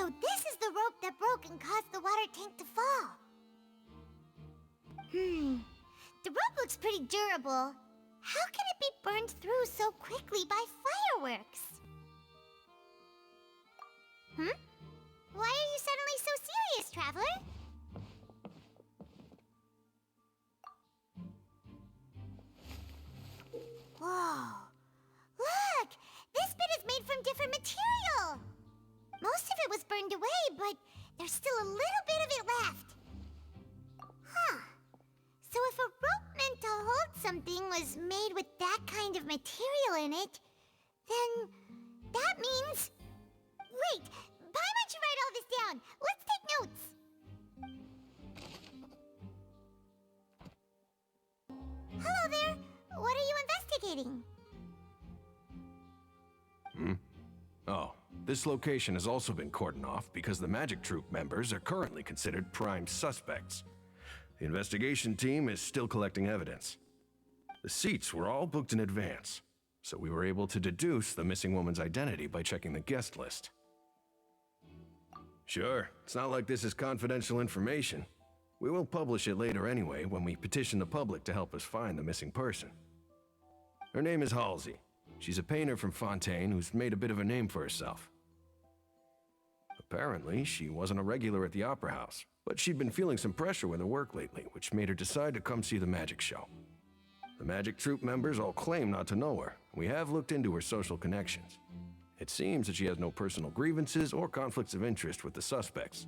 So this is the rope that broke and caused the water tank to fall. The rope looks pretty durable. How can it be burned through so quickly by fireworks? Why are you suddenly so serious, Traveler? Whoa. Look! This bit is made from different material! Most of it was burned away, but there's still a little bit of it left. Huh. So if a rope meant to hold something was made with that kind of material in it, then that means... Wait! Why don't you write all this down? Let's take notes! Hello there! What are you investigating? Oh, this location has also been cordoned off because the Magic Troop members are currently considered prime suspects. The investigation team is still collecting evidence. The seats were all booked in advance, so we were able to deduce the missing woman's identity by checking the guest list. Sure, it's not like this is confidential information. We will publish it later anyway when we petition the public to help us find the missing person. Her name is Halsey. She's a painter from Fontaine who's made a bit of a name for herself. Apparently, she wasn't a regular at the Opera House, but she'd been feeling some pressure with her work lately, which made her decide to come see the magic show. The Magic Troop members all claim not to know her, and we have looked into her social connections. It seems that she has no personal grievances or conflicts of interest with the suspects.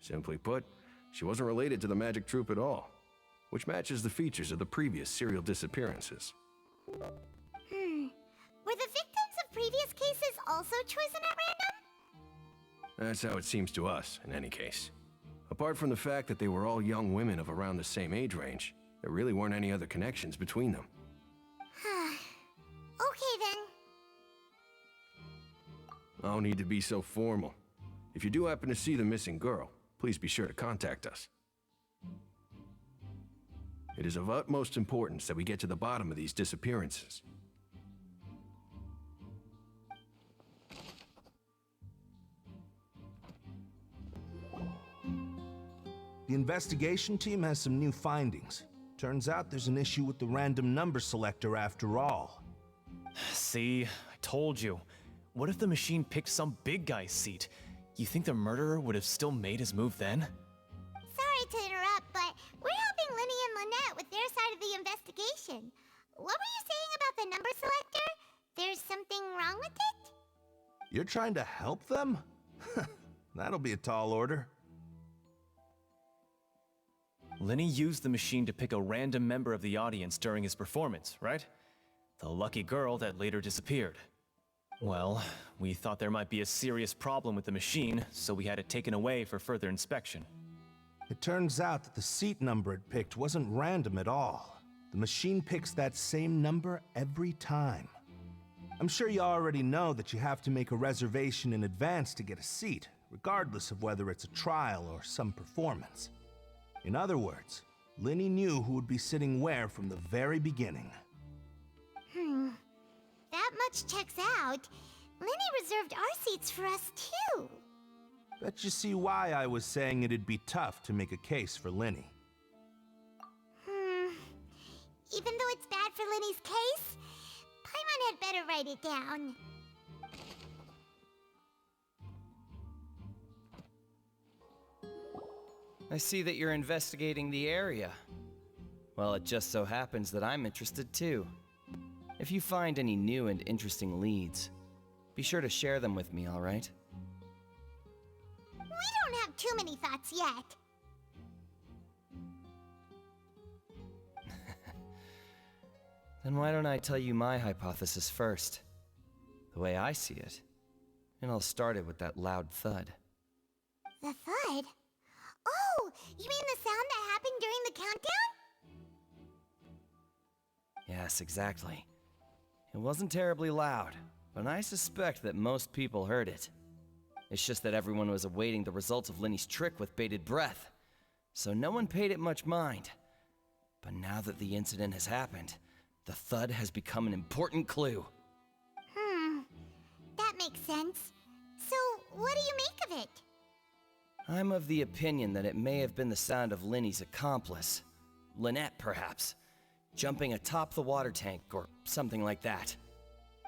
Simply put, she wasn't related to the Magic Troop at all, which matches the features of the previous serial disappearances. Were the victims of previous cases also chosen at random? That's how it seems to us, in any case. Apart from the fact that they were all young women of around the same age range, there really weren't any other connections between them. Okay then. No need to be so formal. If you do happen to see the missing girl, please be sure to contact us. It is of utmost importance that we get to the bottom of these disappearances. The investigation team has some new findings. Turns out there's an issue with the random number selector after all. See, I told you. What if the machine picked some big guy's seat? You think the murderer would have still made his move then? Sorry to interrupt, but we're helping Linny and Lynette with their side of the investigation. What were you saying about the number selector? There's something wrong with it? You're trying to help them? That'll be a tall order. Linny used the machine to pick a random member of the audience during his performance, right? The lucky girl that later disappeared. Well, we thought there might be a serious problem with the machine, so we had it taken away for further inspection. It turns out that the seat number it picked wasn't random at all. The machine picks that same number every time. I'm sure you already know that you have to make a reservation in advance to get a seat, regardless of whether it's a trial or some performance. In other words, Linny knew who would be sitting where from the very beginning. That much checks out. Linny reserved our seats for us too. Bet you see why I was saying it'd be tough to make a case for Linny. Even though it's bad for Linny's case, Paimon had better write it down. I see that you're investigating the area. Well, it just so happens that I'm interested too. If you find any new and interesting leads, be sure to share them with me, all right? We don't have too many thoughts yet. Then why don't I tell you my hypothesis first? The way I see it. And I'll start it with that loud thud. The thud? Oh, you mean the sound that happened during the countdown? Yes, exactly. It wasn't terribly loud, but I suspect that most people heard it. It's just that everyone was awaiting the results of Linny's trick with bated breath, so no one paid it much mind. But now that the incident has happened, the thud has become an important clue. That makes sense. So, what do you make of it? I'm of the opinion that it may have been the sound of Linny's accomplice. Lynette, perhaps. Jumping atop the water tank or something like that.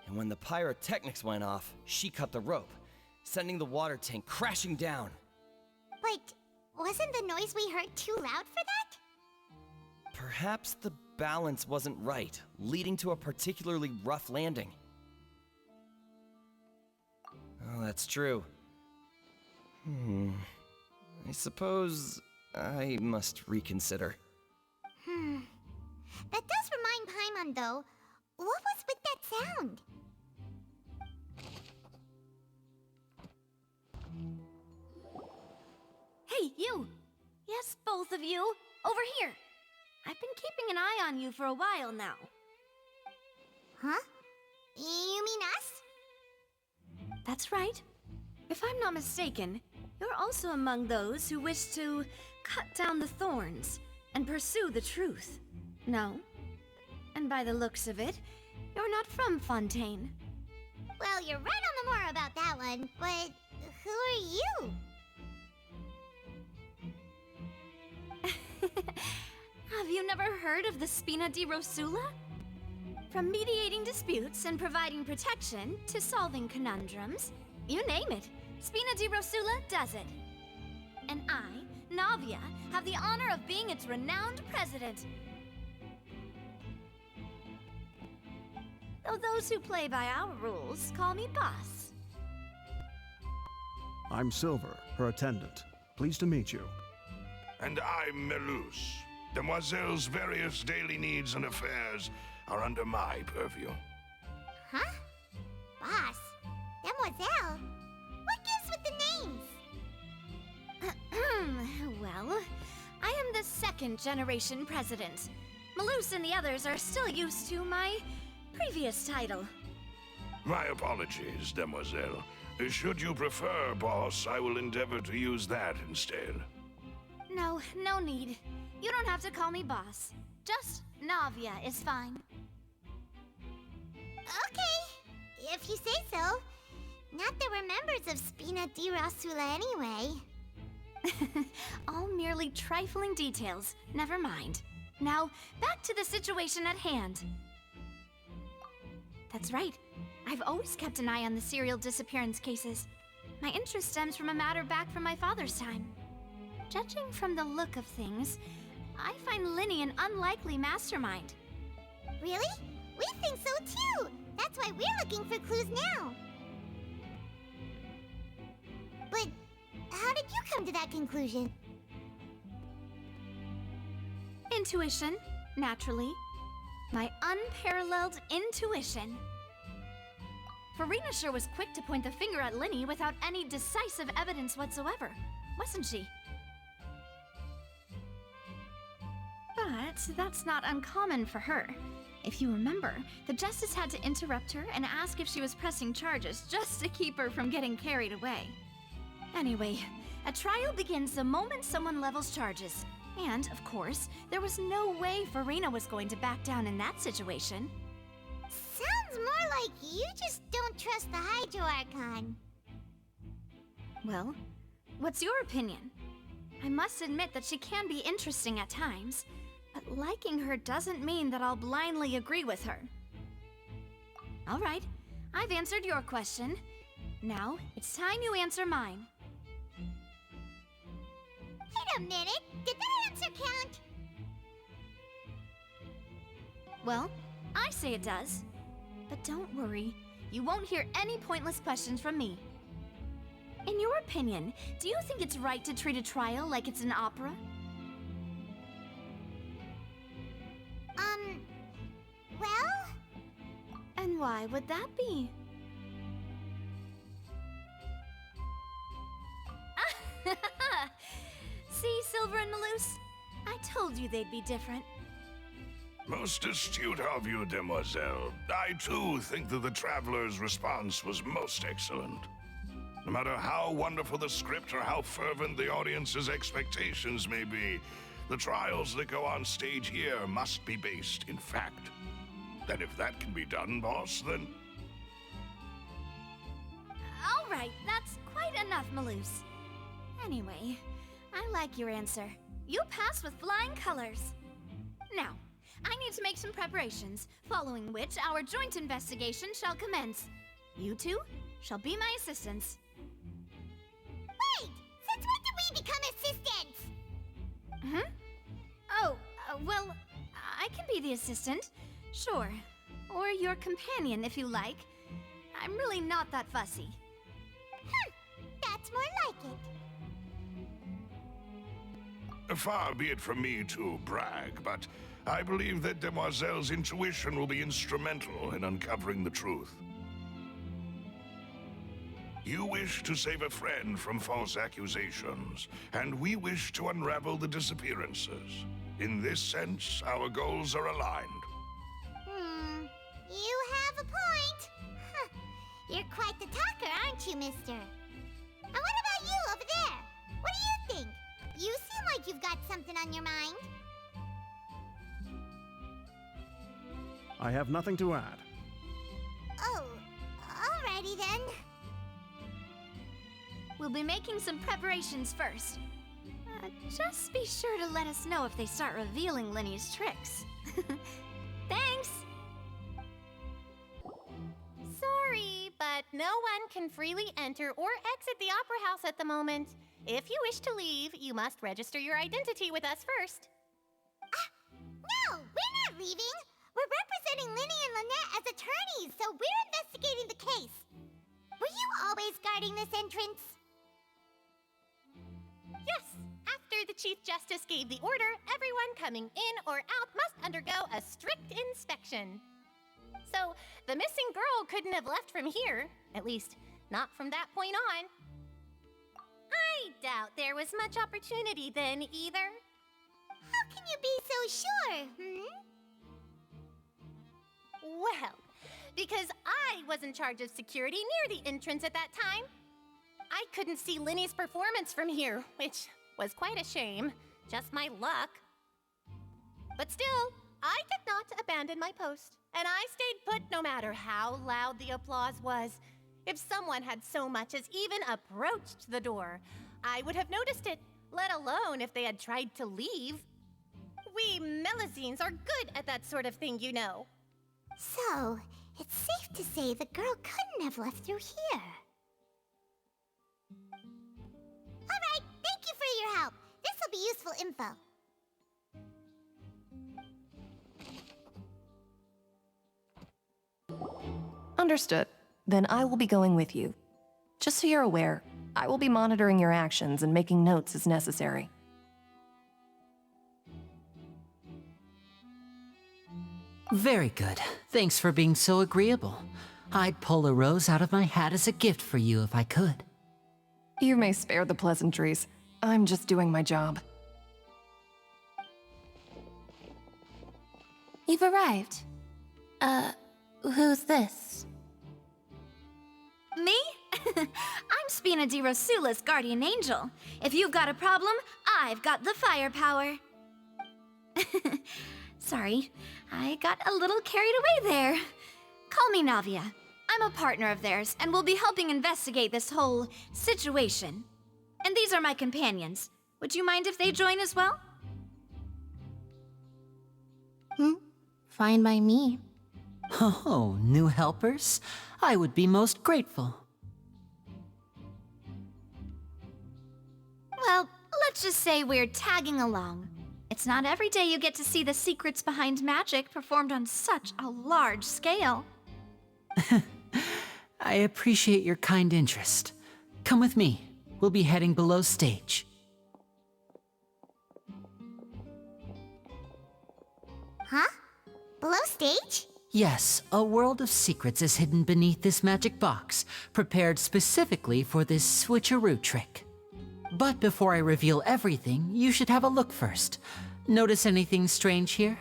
And when the pyrotechnics went off, she cut the rope, sending the water tank crashing down. But wasn't the noise we heard too loud for that? Perhaps the balance wasn't right, leading to a particularly rough landing. Oh, that's true. I suppose I must reconsider. That does remind Paimon, though. What was with that sound? Hey, you! Yes, both of you! Over here! I've been keeping an eye on you for a while now. Huh? You mean us? That's right. If I'm not mistaken, you're also among those who wish to cut down the thorns and pursue the truth. No? And by the looks of it, you're not from Fontaine. Well, you're right on the more about that one, but who are you? Have you never heard of the Spina di Rosula? From mediating disputes and providing protection to solving conundrums, you name it, Spina di Rosula does it. And I, Navia, have the honor of being its renowned president. Though those who play by our rules call me boss. I'm Silver, her attendant. Pleased to meet you. And I'm Melus. Demoiselle's various daily needs and affairs are under my purview. Huh? Boss? Demoiselle? What gives with the names? Well, I am the second generation president. Malus and the others are still used to my previous title. My apologies, Demoiselle. Should you prefer, boss, I will endeavor to use that instead. No, no need. You don't have to call me boss. Just Navia is fine. Okay, if you say so. Not that we're members of Spina di Rosula anyway. All merely trifling details. Never mind. Now, back to the situation at hand. That's right. I've always kept an eye on the serial disappearance cases. My interest stems from a matter back from my father's time. Judging from the look of things, I find Linny an unlikely mastermind. Really? We think so too! That's why we're looking for clues now. But how did you come to that conclusion? Intuition, naturally. My unparalleled intuition. Farina sure was quick to point the finger at Linny without any decisive evidence whatsoever, wasn't she? But that's not uncommon for her. If you remember, the Justice had to interrupt her and ask if she was pressing charges just to keep her from getting carried away. Anyway, a trial begins the moment someone levels charges. And, of course, there was no way Farina was going to back down in that situation. Sounds more like you just don't trust the Hydro Archon. Well, what's your opinion? I must admit that she can be interesting at times, but liking her doesn't mean that I'll blindly agree with her. All right, I've answered your question. Now, it's time you answer mine. Wait a minute, did that answer count? Well, I say it does. But don't worry, you won't hear any pointless questions from me. In your opinion, do you think it's right to treat a trial like it's an opera? Well? And why would that be? See, Silver and Malus? I told you they'd be different. Most astute of you, Demoiselle. I too think that the Traveler's response was most excellent. No matter how wonderful the script or how fervent the audience's expectations may be, the trials that go on stage here must be based in fact. And if that can be done, boss, then... All right, that's quite enough, Maloose. Anyway, I like your answer. You passed with flying colors. Now, I need to make some preparations, following which our joint investigation shall commence. You two shall be my assistants. Wait! Since when did we become assistants? Oh, well, I can be the assistant, sure. Or your companion, if you like. I'm really not that fussy. That's more like it. Far be it from me to brag, but I believe that Demoiselle's intuition will be instrumental in uncovering the truth. You wish to save a friend from false accusations, and we wish to unravel the disappearances. In this sense, our goals are aligned. You have a point. Huh. You're quite the talker, aren't you, mister? And what about you over there? What do you think? You seem like you've got something on your mind. I have nothing to add. Oh, alrighty then. We'll be making some preparations first. Just be sure to let us know if they start revealing Linny's tricks. Thanks! Sorry, but no one can freely enter or exit the Opera House at the moment. If you wish to leave, you must register your identity with us first. No, we're not leaving. We're representing Linny and Lynette as attorneys, so we're investigating the case. Were you always guarding this entrance? Yes, after the Chief Justice gave the order, everyone coming in or out must undergo a strict inspection. So, the missing girl couldn't have left from here, at least not from that point on. I doubt there was much opportunity then either. How can you be so sure, Well, because I was in charge of security near the entrance at that time. I couldn't see Linny's performance from here, which was quite a shame. Just my luck. But still, I did not abandon my post, and I stayed put no matter how loud the applause was. If someone had so much as even approached the door, I would have noticed it, let alone if they had tried to leave. We Melusines are good at that sort of thing, you know. So, it's safe to say the girl couldn't have left through here. Alright, thank you for your help. This will be useful info. Understood. Then I will be going with you. Just so you're aware, I will be monitoring your actions and making notes as necessary. Very good. Thanks for being so agreeable. I'd pull a rose out of my hat as a gift for you if I could. You may spare the pleasantries. I'm just doing my job. You've arrived. Who's this? Me? I'm Spina di Rosula's guardian angel. If you've got a problem, I've got the firepower. Sorry, I got a little carried away there. Call me Navia. I'm a partner of theirs, and will be helping investigate this whole situation. And these are my companions. Would you mind if they join as well? Fine by me. Oh, new helpers? I would be most grateful. Well, let's just say we're tagging along. It's not every day you get to see the secrets behind magic performed on such a large scale. I appreciate your kind interest. Come with me. We'll be heading below stage. Huh? Below stage? Yes, a world of secrets is hidden beneath this magic box, prepared specifically for this switcheroo trick. But before I reveal everything, you should have a look first. Notice anything strange here?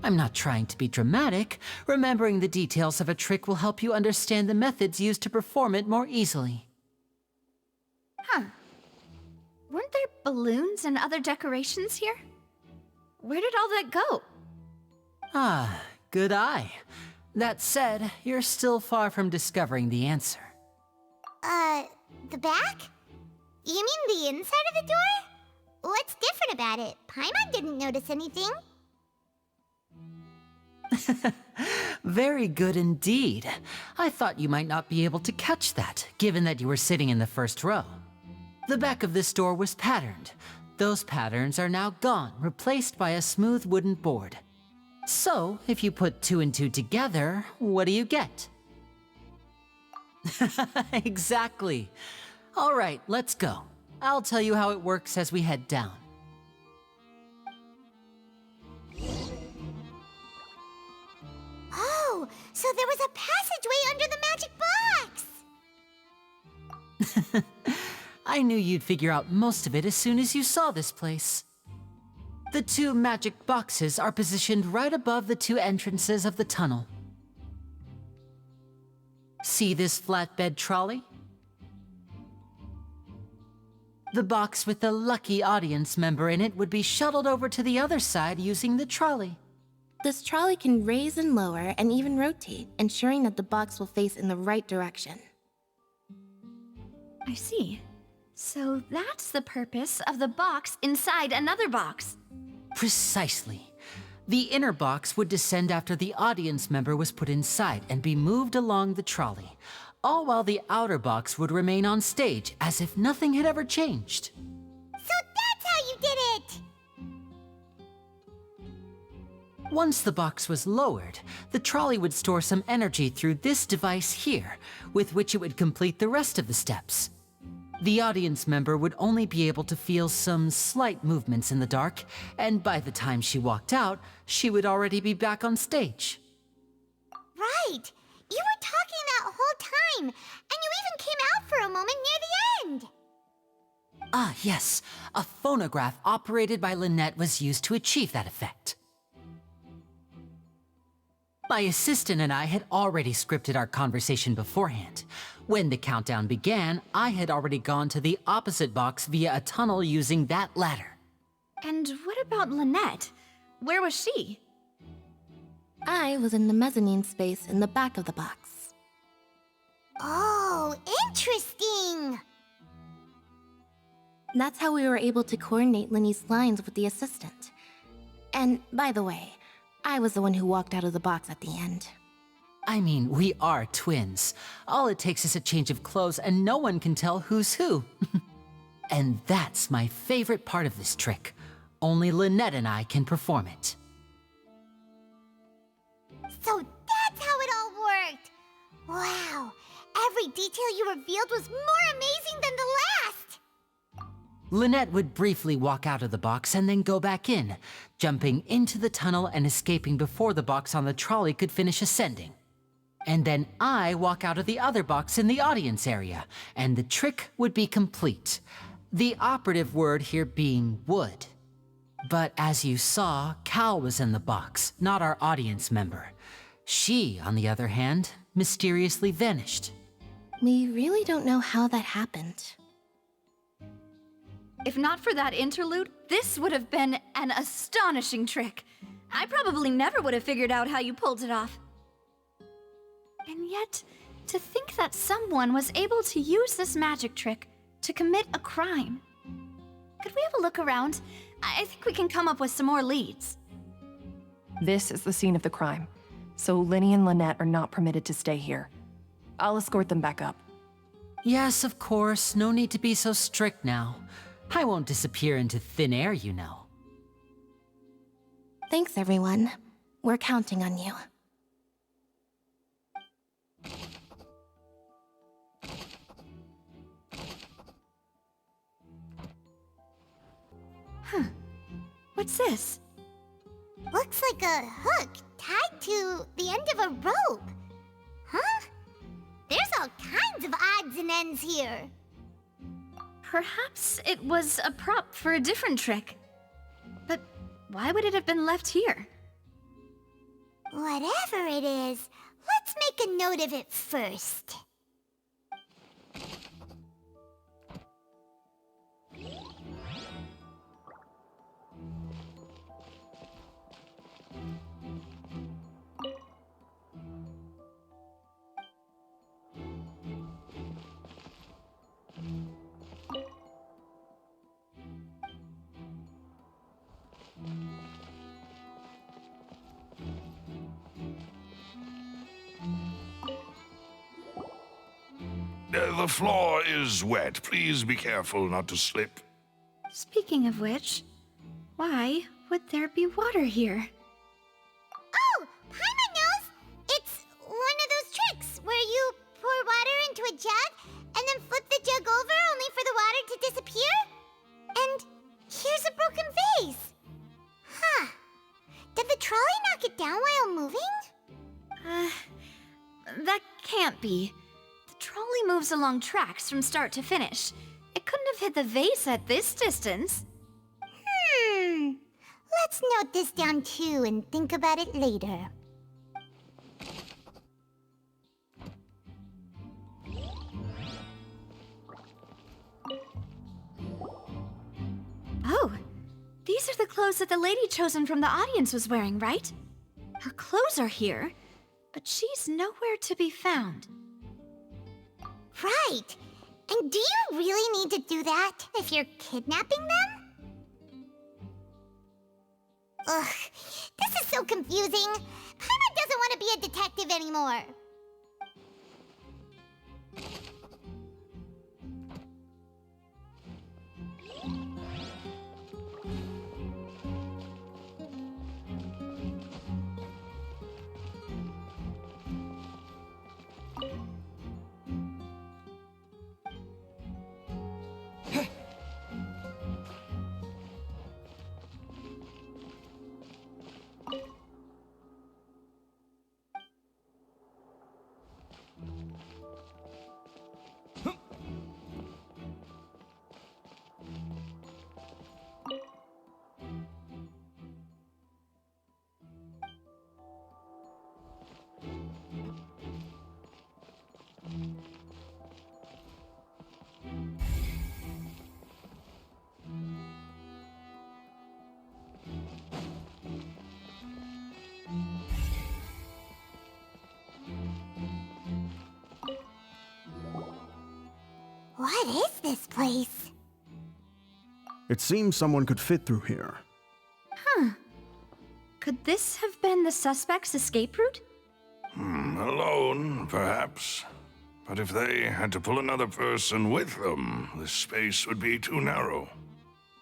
I'm not trying to be dramatic. Remembering the details of a trick will help you understand the methods used to perform it more easily. Huh. Weren't there balloons and other decorations here? Where did all that go? Ah, good eye. That said, you're still far from discovering the answer. The back? You mean the inside of the door? What's different about it? Paimon didn't notice anything. Very good indeed. I thought you might not be able to catch that, given that you were sitting in the first row. The back of this door was patterned. Those patterns are now gone, replaced by a smooth wooden board. So, if you put 2 and 2 together, what do you get? Exactly. All right, let's go. I'll tell you how it works as we head down. Oh, so there was a passageway under the magic box! I knew you'd figure out most of it as soon as you saw this place. The 2 magic boxes are positioned right above the 2 entrances of the tunnel. See this flatbed trolley? The box with the lucky audience member in it would be shuttled over to the other side using the trolley. This trolley can raise and lower and even rotate, ensuring that the box will face in the right direction. I see. So that's the purpose of the box inside another box. Precisely. The inner box would descend after the audience member was put inside and be moved along the trolley, all while the outer box would remain on stage as if nothing had ever changed. So that's how you did it! Once the box was lowered, the trolley would store some energy through this device here, with which it would complete the rest of the steps. The audience member would only be able to feel some slight movements in the dark, and by the time she walked out, she would already be back on stage. Right! You were talking that whole time, and you even came out for a moment near the end! Ah, yes. A phonograph operated by Lynette was used to achieve that effect. My assistant and I had already scripted our conversation beforehand. When the countdown began, I had already gone to the opposite box via a tunnel using that ladder. And what about Lynette? Where was she? I was in the mezzanine space in the back of the box. Oh, interesting! That's how we were able to coordinate Linny's lines with the assistant. And, by the way, I was the one who walked out of the box at the end. I mean, we are twins. All it takes is a change of clothes and no one can tell who's who. And that's my favorite part of this trick. Only Lynette and I can perform it. So that's how it all worked! Wow! Every detail you revealed was more amazing than the last! Lynette would briefly walk out of the box and then go back in, jumping into the tunnel and escaping before the box on the trolley could finish ascending. And then I walk out of the other box in the audience area, and the trick would be complete. The operative word here being would. But as you saw, Cal was in the box, not our audience member. She, on the other hand, mysteriously vanished. We really don't know how that happened. If not for that interlude, this would have been an astonishing trick. I probably never would have figured out how you pulled it off. And yet, to think that someone was able to use this magic trick to commit a crime. Could we have a look around? I think we can come up with some more leads. This is the scene of the crime, so Linny and Lynette are not permitted to stay here. I'll escort them back up. Yes, of course. No need to be so strict now. I won't disappear into thin air, you know. Thanks, everyone. We're counting on you. What's this? Looks like a hook tied to the end of a rope. Huh? There's all kinds of odds and ends here. Perhaps it was a prop for a different trick. But why would it have been left here? Whatever it is, let's make a note of it first. The floor is wet. Please be careful not to slip. Speaking of which, why would there be water here? Oh, Paimon knows! It's one of those tricks where you pour water into a jug and then flip the jug over only for the water to disappear? And here's a broken vase. Huh. Did the trolley knock it down while moving? That can't be. The trolley moves along tracks from start to finish. It couldn't have hit the vase at this distance. Let's note this down too and think about it later. Oh, these are the clothes that the lady chosen from the audience was wearing, right? Her clothes are here, but she's nowhere to be found. Right. And do you really need to do that if you're kidnapping them? Ugh, this is so confusing. Paimon doesn't want to be a detective anymore. What is this place? It seems someone could fit through here. Could this have been the suspect's escape route? Alone, perhaps. But if they had to pull another person with them, the space would be too narrow.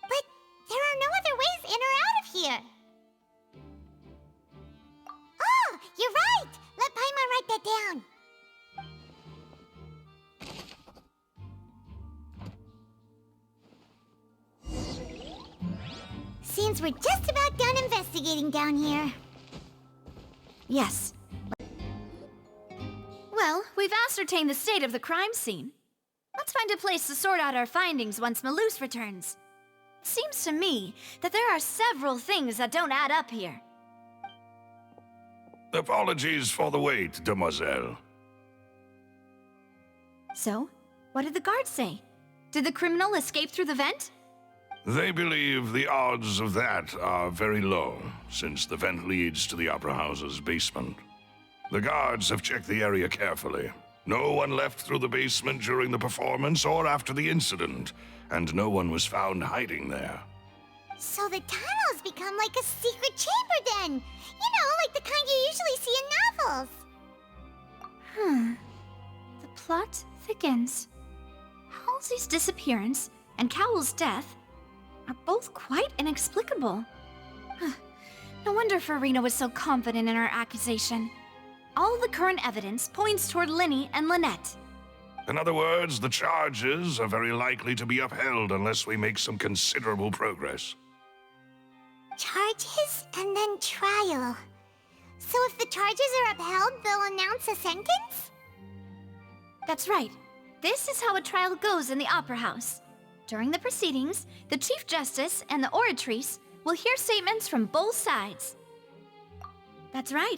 But there are no other ways in or out of here. Oh, you're right! Let Paimon write that down. Seems we're just about done investigating down here. Yes. Well, we've ascertained the state of the crime scene. Let's find a place to sort out our findings once Malus returns. It seems to me that there are several things that don't add up here. Apologies for the wait, demoiselle. So, what did the guards say? Did the criminal escape through the vent? They believe the odds of that are very low, since the vent leads to the Opera House's basement. The guards have checked the area carefully. No one left through the basement during the performance or after the incident, and no one was found hiding there. So the tunnels become like a secret chamber then! You know, like the kind you usually see in novels. The plot thickens. Halsey's disappearance and Cowell's death are both quite inexplicable. No wonder Farina was so confident in her accusation. All the current evidence points toward Linny and Lynette. In other words, the charges are very likely to be upheld unless we make some considerable progress. Charges and then trial. So if the charges are upheld, they'll announce a sentence? That's right. This is how a trial goes in the Opera House. During the proceedings, the Chief Justice and the oratrice will hear statements from both sides. That's right.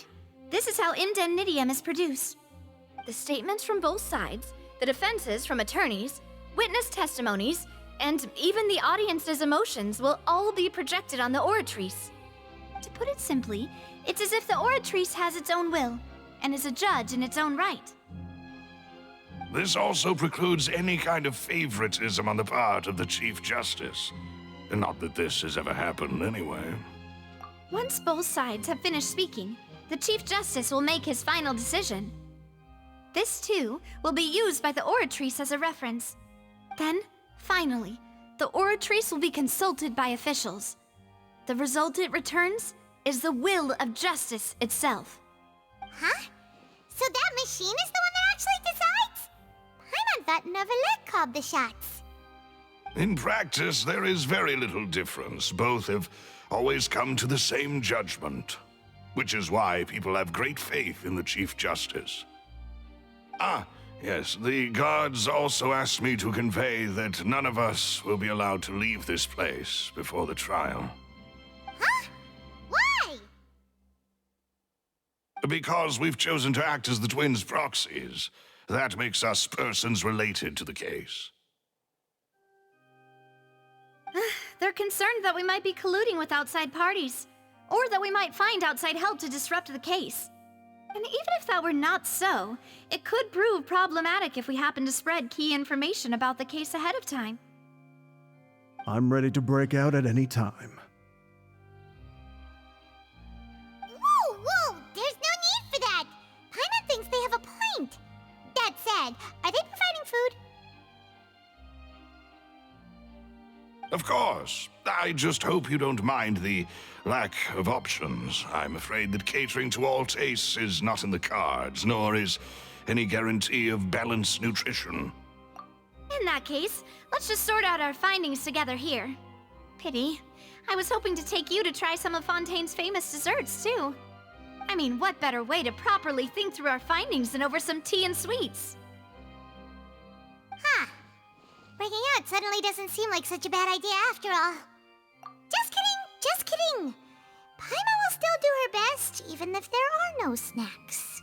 This is how indemnitium is produced. The statements from both sides, the defenses from attorneys, witness testimonies, and even the audience's emotions will all be projected on the oratrice. To put it simply, it's as if the oratrice has its own will and is a judge in its own right. This also precludes any kind of favoritism on the part of the Chief Justice. Not that this has ever happened anyway. Once both sides have finished speaking, the Chief Justice will make his final decision. This, too, will be used by the Oratrice as a reference. Then, finally, the Oratrice will be consulted by officials. The result it returns is the will of justice itself. Huh? So that machine is the one that actually decides? Paimon thought Neverlet called the shots. In practice, there is very little difference. Both have always come to the same judgment, which is why people have great faith in the Chief Justice. Ah, yes, the guards also asked me to convey that none of us will be allowed to leave this place before the trial. Huh? Why? Because we've chosen to act as the twins' proxies. That makes us persons related to the case. They're concerned that we might be colluding with outside parties, or that we might find outside help to disrupt the case. And even if that were not so, it could prove problematic if we happen to spread key information about the case ahead of time. I'm ready to break out at any time. Whoa, whoa! There's no need for that! Paimon thinks they have a point. That said, are they providing food? Of course. I just hope you don't mind the lack of options. I'm afraid that catering to all tastes is not in the cards, nor is any guarantee of balanced nutrition. In that case, let's just sort out our findings together here. Pity. I was hoping to take you to try some of Fontaine's famous desserts, too. I mean, what better way to properly think through our findings than over some tea and sweets? Huh. Breaking out suddenly doesn't seem like such a bad idea after all. Just kidding, just kidding. Paimon will still do her best, even if there are no snacks.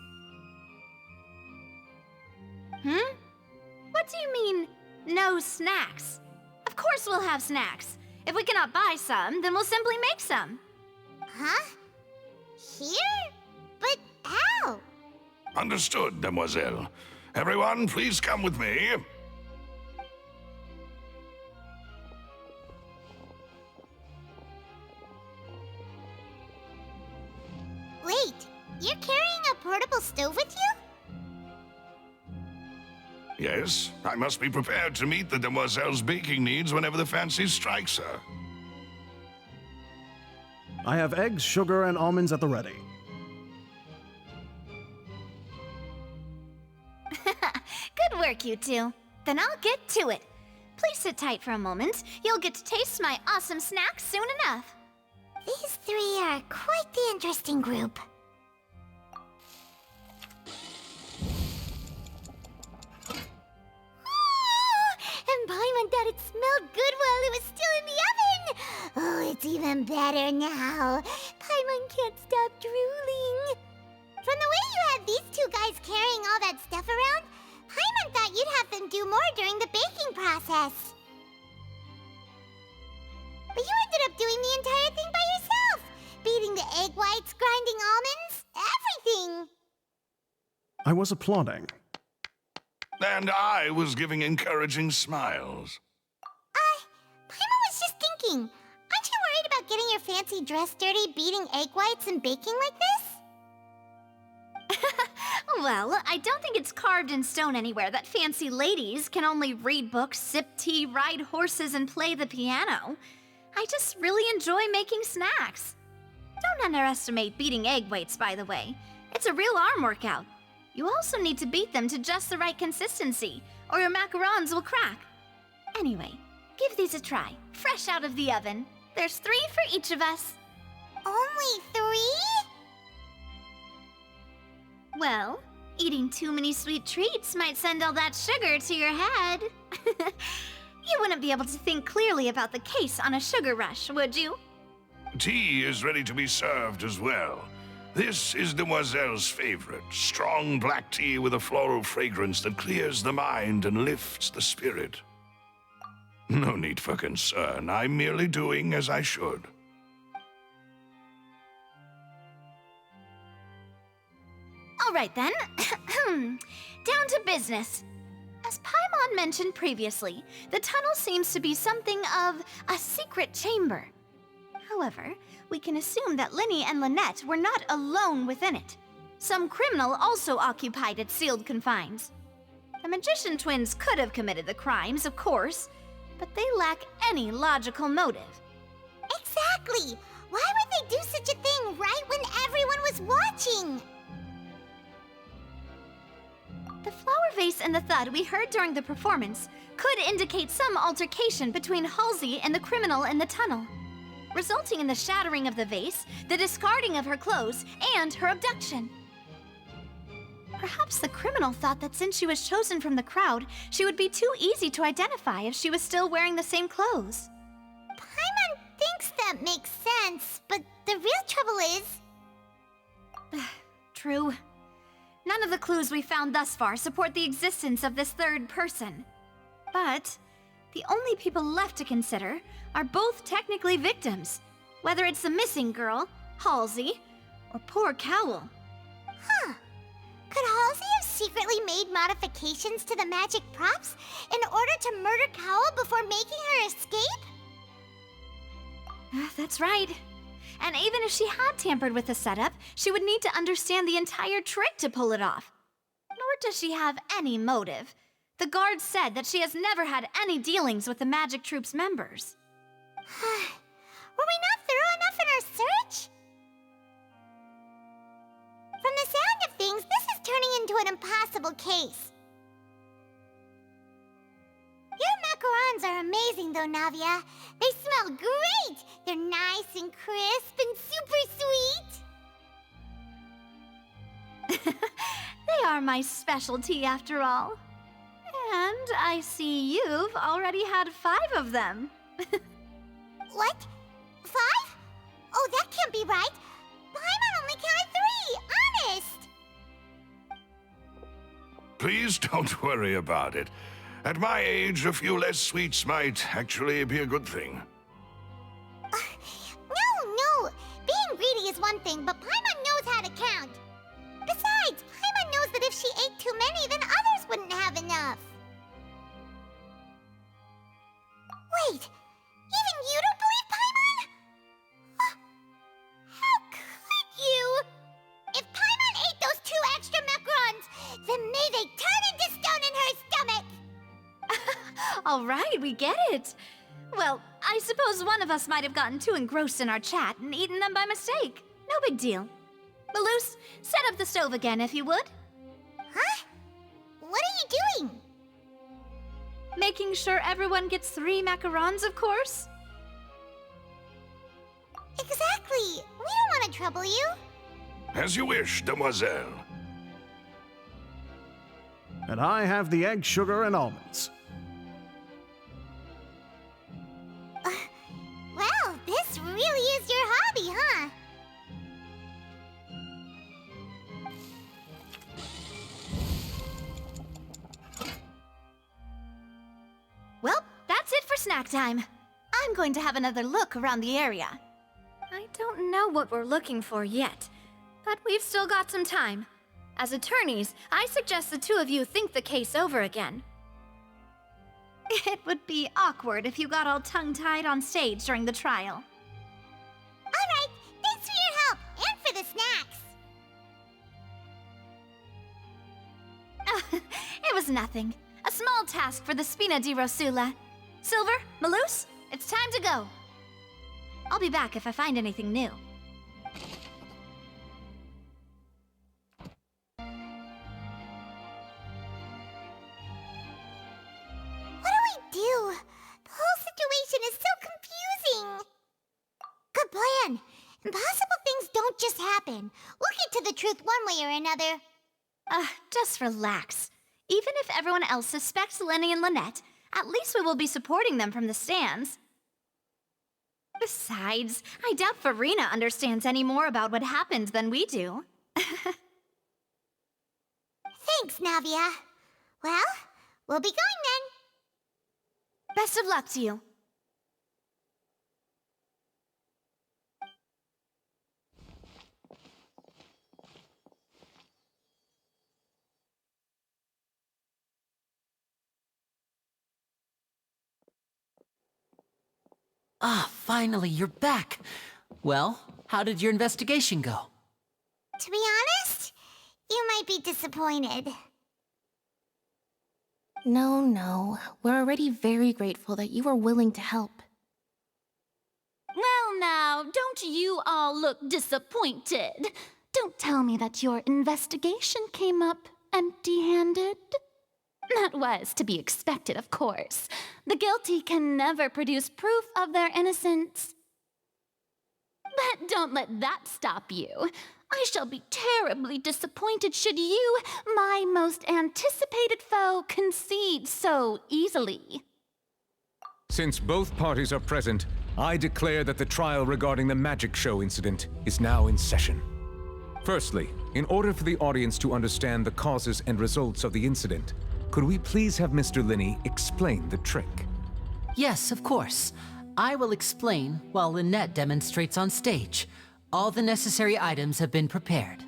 What do you mean, no snacks? Of course we'll have snacks. If we cannot buy some, then we'll simply make some. Huh? Here? But how? Understood, Demoiselle. Everyone, please come with me. Wait, you're carrying a portable stove with you? Yes, I must be prepared to meet the Demoiselle's baking needs whenever the fancy strikes her. I have eggs, sugar, and almonds at the ready. Good work, you two. Then I'll get to it. Please sit tight for a moment. You'll get to taste my awesome snacks soon enough. These three are quite the interesting group. And Paimon thought it smelled good while it was still in the oven! Oh, it's even better now. Paimon can't stop drooling. From the way you had these two guys carrying all that stuff around, Paimon thought you'd have them do more during the baking process. But you ended up doing the entire thing by yourself! Beating the egg whites, grinding almonds, everything! I was applauding. And I was giving encouraging smiles. Paimon was just thinking, aren't you worried about getting your fancy dress dirty beating egg whites and baking like this? Well, I don't think it's carved in stone anywhere that fancy ladies can only read books, sip tea, ride horses, and play the piano. I just really enjoy making snacks. Don't underestimate beating egg whites, by the way. It's a real arm workout. You also need to beat them to just the right consistency, or your macarons will crack. Anyway, give these a try, fresh out of the oven. There's 3 for each of us. Only 3? Well, eating too many sweet treats might send all that sugar to your head. You wouldn't be able to think clearly about the case on a sugar rush, would you? Tea is ready to be served as well. This is Demoiselle's favorite, strong black tea with a floral fragrance that clears the mind and lifts the spirit. No need for concern. I'm merely doing as I should. All right then. Down to business. As Paimon mentioned previously, the tunnel seems to be something of a secret chamber. However, we can assume that Linny and Lynette were not alone within it. Some criminal also occupied its sealed confines. The magician twins could have committed the crimes, of course, but they lack any logical motive. Exactly! Why would they do such a thing right when everyone was watching? The flower vase and the thud we heard during the performance could indicate some altercation between Halsey and the criminal in the tunnel, resulting in the shattering of the vase, the discarding of her clothes, and her abduction. Perhaps the criminal thought that since she was chosen from the crowd, she would be too easy to identify if she was still wearing the same clothes. Paimon thinks that makes sense, but the real trouble is... True. None of the clues we found thus far support the existence of this third person. But the only people left to consider are both technically victims, whether it's the missing girl, Halsey, or poor Cowl. Huh. Could Halsey have secretly made modifications to the magic props in order to murder Cowl before making her escape? That's right. And even if she had tampered with the setup, she would need to understand the entire trick to pull it off. Nor does she have any motive. The guard said that she has never had any dealings with the Magic Troop's members. Were we not thorough enough in our search? From the sound of things, this is turning into an impossible case. Your macarons are amazing, though, Navia. They smell great! They're nice and crisp and super sweet. They are my specialty, after all. And I see you've already had 5 of them. What? 5? Oh, that can't be right. Paimon only counted 3, honest! Please don't worry about it. At my age, a few less sweets might actually be a good thing. No. Being greedy is one thing, but Paimon knows how to count. Besides, Paimon knows that if she ate too many, then others wouldn't have enough. Wait, even you don't believe Paimon? How could you? If Paimon ate those 2 extra macarons, then may they turn into stone in her stomach! All right, we get it. Well, I suppose one of us might have gotten too engrossed in our chat and eaten them by mistake. No big deal. Maloose, set up the stove again if you would. Huh? What are you doing? Making sure everyone gets 3 macarons, of course. Exactly. We don't want to trouble you. As you wish, demoiselle. And I have the egg, sugar, and almonds. Well, this really is your hobby, huh? Well, that's it for snack time. I'm going to have another look around the area. I don't know what we're looking for yet, but we've still got some time. As attorneys, I suggest the 2 of you think the case over again. It would be awkward if you got all tongue-tied on stage during the trial. All right, thanks for your help and for the snacks. It was nothing. A small task for the Spina di Rosula. Silver, Maloose, it's time to go. I'll be back if I find anything new. What do we do? The whole situation is so confusing. Good plan. Impossible things don't just happen. We'll get to the truth one way or another. Just relax. Even if everyone else suspects Lenny and Lynette, at least we will be supporting them from the stands. Besides, I doubt Farina understands any more about what happened than we do. Thanks, Navia. Well, we'll be going then. Best of luck to you. Ah, finally, you're back. Well, how did your investigation go? To be honest, might be disappointed. No. We're already very grateful that you were willing to help. Well, now, don't you all look disappointed. Don't tell me that your investigation came up empty-handed. That was to be expected, of course. The guilty can never produce proof of their innocence. But don't let that stop you. I shall be terribly disappointed should you, my most anticipated foe, concede so easily. Since both parties are present, I declare that the trial regarding the magic show incident is now in session. Firstly, in order for the audience to understand the causes and results of the incident, could we please have Mr. Linney explain the trick? Yes, of course. I will explain while Lynette demonstrates on stage. All the necessary items have been prepared.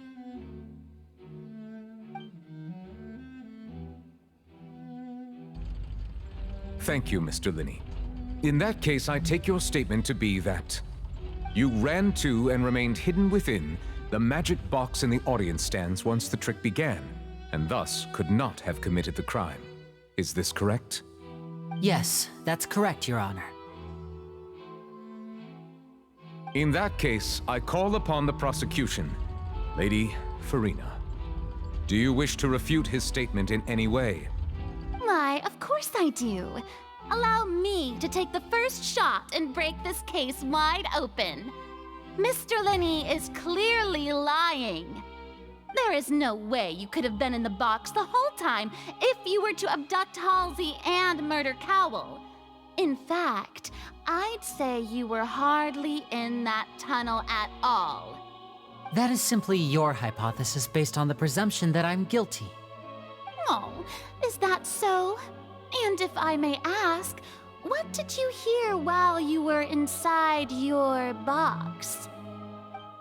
Thank you, Mr. Linney. In that case, I take your statement to be that you ran to and remained hidden within the magic box in the audience stands once the trick began, and thus could not have committed the crime. Is this correct? Yes, that's correct, Your Honor. In that case, I call upon the prosecution. Lady Farina, do you wish to refute his statement in any way? Why, of course I do. Allow me to take the first shot and break this case wide open. Mr. Linney is clearly lying. There is no way you could have been in the box the whole time if you were to abduct Halsey and murder Cowell. In fact, I'd say you were hardly in that tunnel at all. That is simply your hypothesis based on the presumption that I'm guilty. Oh, is that so? And if I may ask, what did you hear while you were inside your box?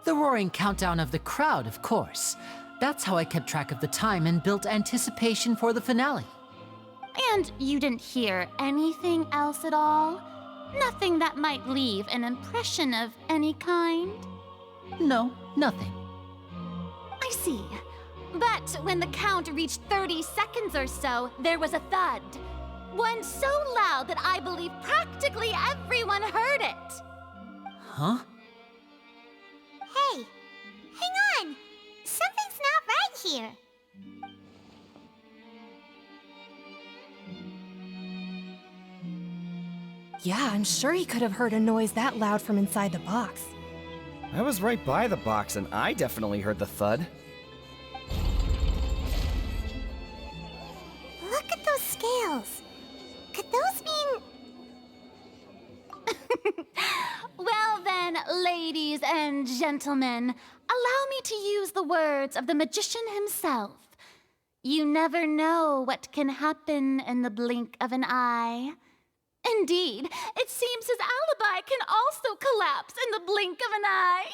The roaring countdown of the crowd, of course. That's how I kept track of the time and built anticipation for the finale. And you didn't hear anything else at all? Nothing that might leave an impression of any kind? No, nothing. I see. But when the count reached 30 seconds or so, there was a thud. One so loud that I believe practically everyone heard it. Huh? Hey, hang on! Something's not right here. Yeah, I'm sure he could have heard a noise that loud from inside the box. I was right by the box, and I definitely heard the thud. Look at those scales. Could those mean... Well then, ladies and gentlemen, allow me to use the words of the magician himself. You never know what can happen in the blink of an eye. Indeed, it seems his alibi can also collapse in the blink of an eye.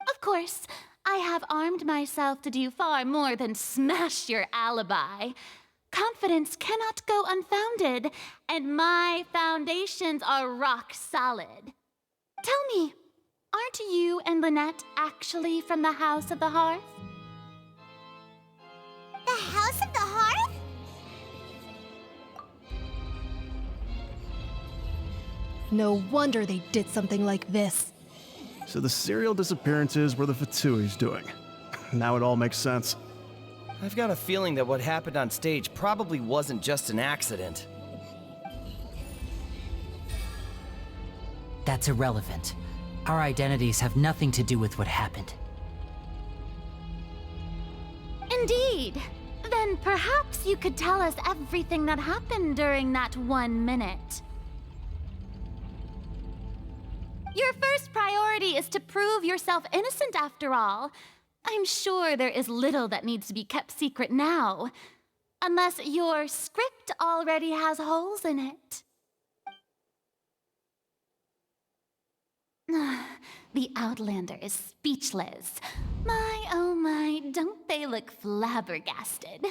Of course, I have armed myself to do far more than smash your alibi. Confidence cannot go unfounded, and my foundations are rock solid. Tell me, aren't you and Lynette actually from the House of the Hearth? The House of the Hearth? No wonder they did something like this. So the serial disappearances were the Fatui's doing. Now it all makes sense. I've got a feeling that what happened on stage probably wasn't just an accident. That's irrelevant. Our identities have nothing to do with what happened. Indeed. Then perhaps you could tell us everything that happened during that 1 minute. Your first priority is to prove yourself innocent, after all. I'm sure there is little that needs to be kept secret now. Unless your script already has holes in it. The Outlander is speechless. My, oh my, don't they look flabbergasted?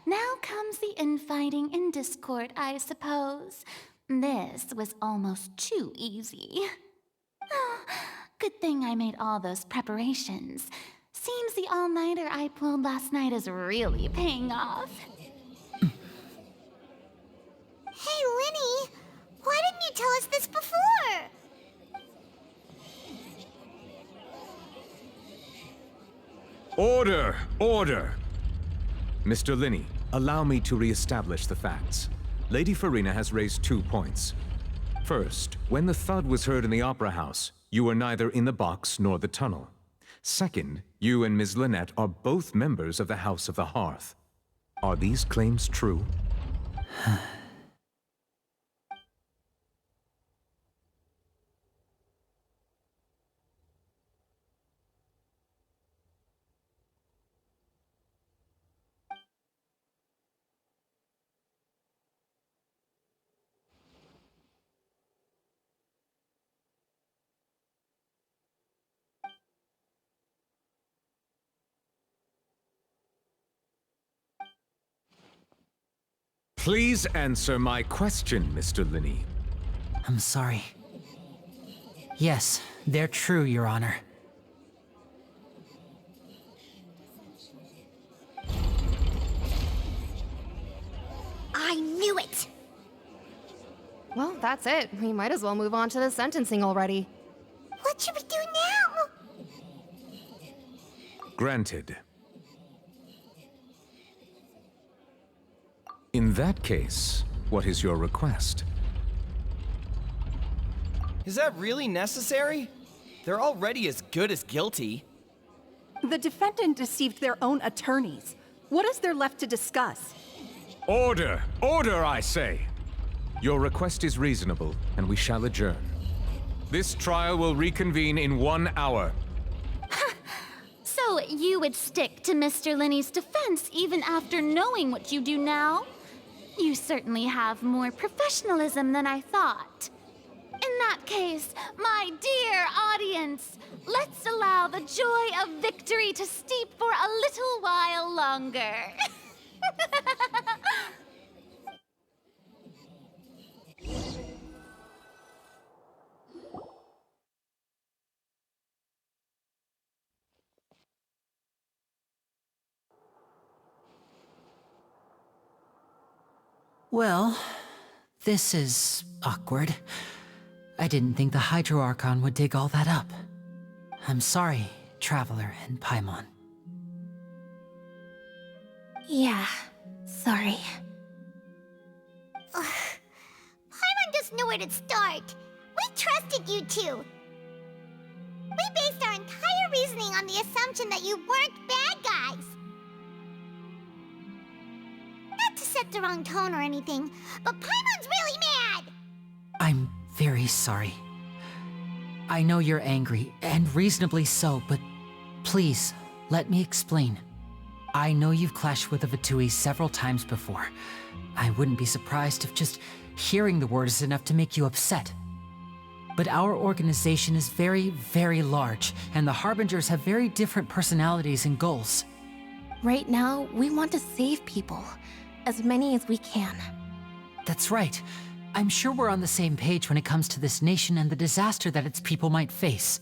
Now comes the infighting and discord, I suppose. This was almost too easy. Good thing I made all those preparations. Seems the all-nighter I pulled last night is really paying off. Hey, Linny! Why didn't you tell us this before? Order! Order! Mr. Linney, allow me to re-establish the facts. Lady Farina has raised 2 points. First, when the thud was heard in the Opera House, you were neither in the box nor the tunnel. Second, you and Ms. Lynette are both members of the House of the Hearth. Are these claims true? Please answer my question, Mr. Linney. I'm sorry. Yes, they're true, Your Honor. I knew it! Well, that's it. We might as well move on to the sentencing already. What should we do now? Granted. In that case, what is your request? Is that really necessary? They're already as good as guilty. The defendant deceived their own attorneys. What is there left to discuss? Order! Order, I say! Your request is reasonable, and we shall adjourn. This trial will reconvene in 1 hour. So you would stick to Mr. Linney's defense even after knowing what you do now? You certainly have more professionalism than I thought. In that case, my dear audience, let's allow the joy of victory to steep for a little while longer. Well, this is awkward. I didn't think the Hydro Archon would dig all that up. I'm sorry, Traveler and Paimon. Yeah, sorry. Paimon doesn't know where to start. We trusted you two. We based our entire reasoning on the assumption that you weren't bad guys. Not to set the wrong tone or anything, but Paimon's really mad! I'm very sorry. I know you're angry, and reasonably so, but please, let me explain. I know you've clashed with the Fatui several times before. I wouldn't be surprised if just hearing the word is enough to make you upset. But our organization is very, very large, and the Harbingers have very different personalities and goals. Right now, we want to save people. As many as we can. That's right. I'm sure we're on the same page when it comes to this nation and the disaster that its people might face.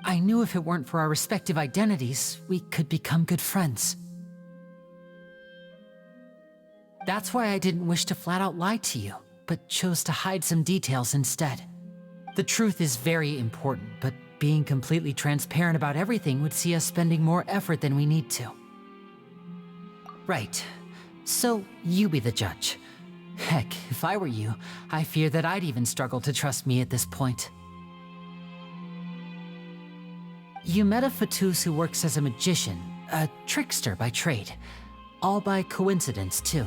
I knew if it weren't for our respective identities, we could become good friends. That's why I didn't wish to flat out lie to you, but chose to hide some details instead. The truth is very important, but being completely transparent about everything would see us spending more effort than we need to. Right. So, you be the judge. Heck, if I were you, I fear that I'd even struggle to trust me at this point. You met a Fatus who works as a magician, a trickster by trade. All by coincidence, too.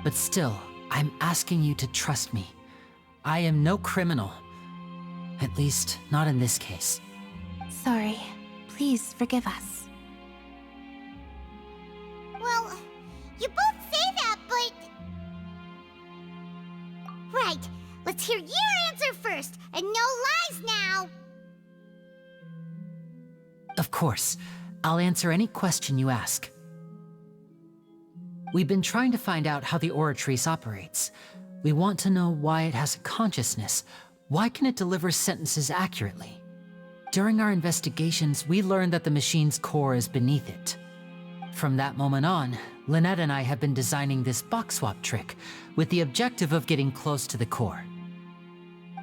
But still, I'm asking you to trust me. I am no criminal. At least, not in this case. Sorry. Please forgive us. Well, you both say that, but... Right, let's hear your answer first, and no lies now! Of course. I'll answer any question you ask. We've been trying to find out how the Oratrice operates. We want to know why it has a consciousness. Why can it deliver sentences accurately? During our investigations, we learned that the machine's core is beneath it. From that moment on, Lynette and I have been designing this box swap trick with the objective of getting close to the core.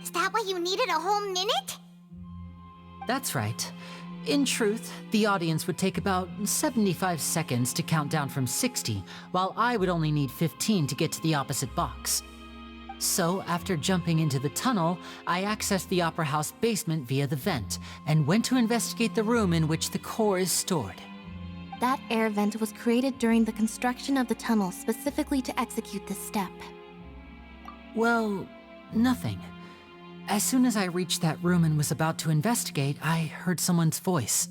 Is that why you needed a whole minute? That's right. In truth, the audience would take about 75 seconds to count down from 60, while I would only need 15 to get to the opposite box. So, after jumping into the tunnel, I accessed the Opera House basement via the vent, and went to investigate the room in which the core is stored. That air vent was created during the construction of the tunnel specifically to execute this step. Well, nothing. As soon as I reached that room and was about to investigate, I heard someone's voice.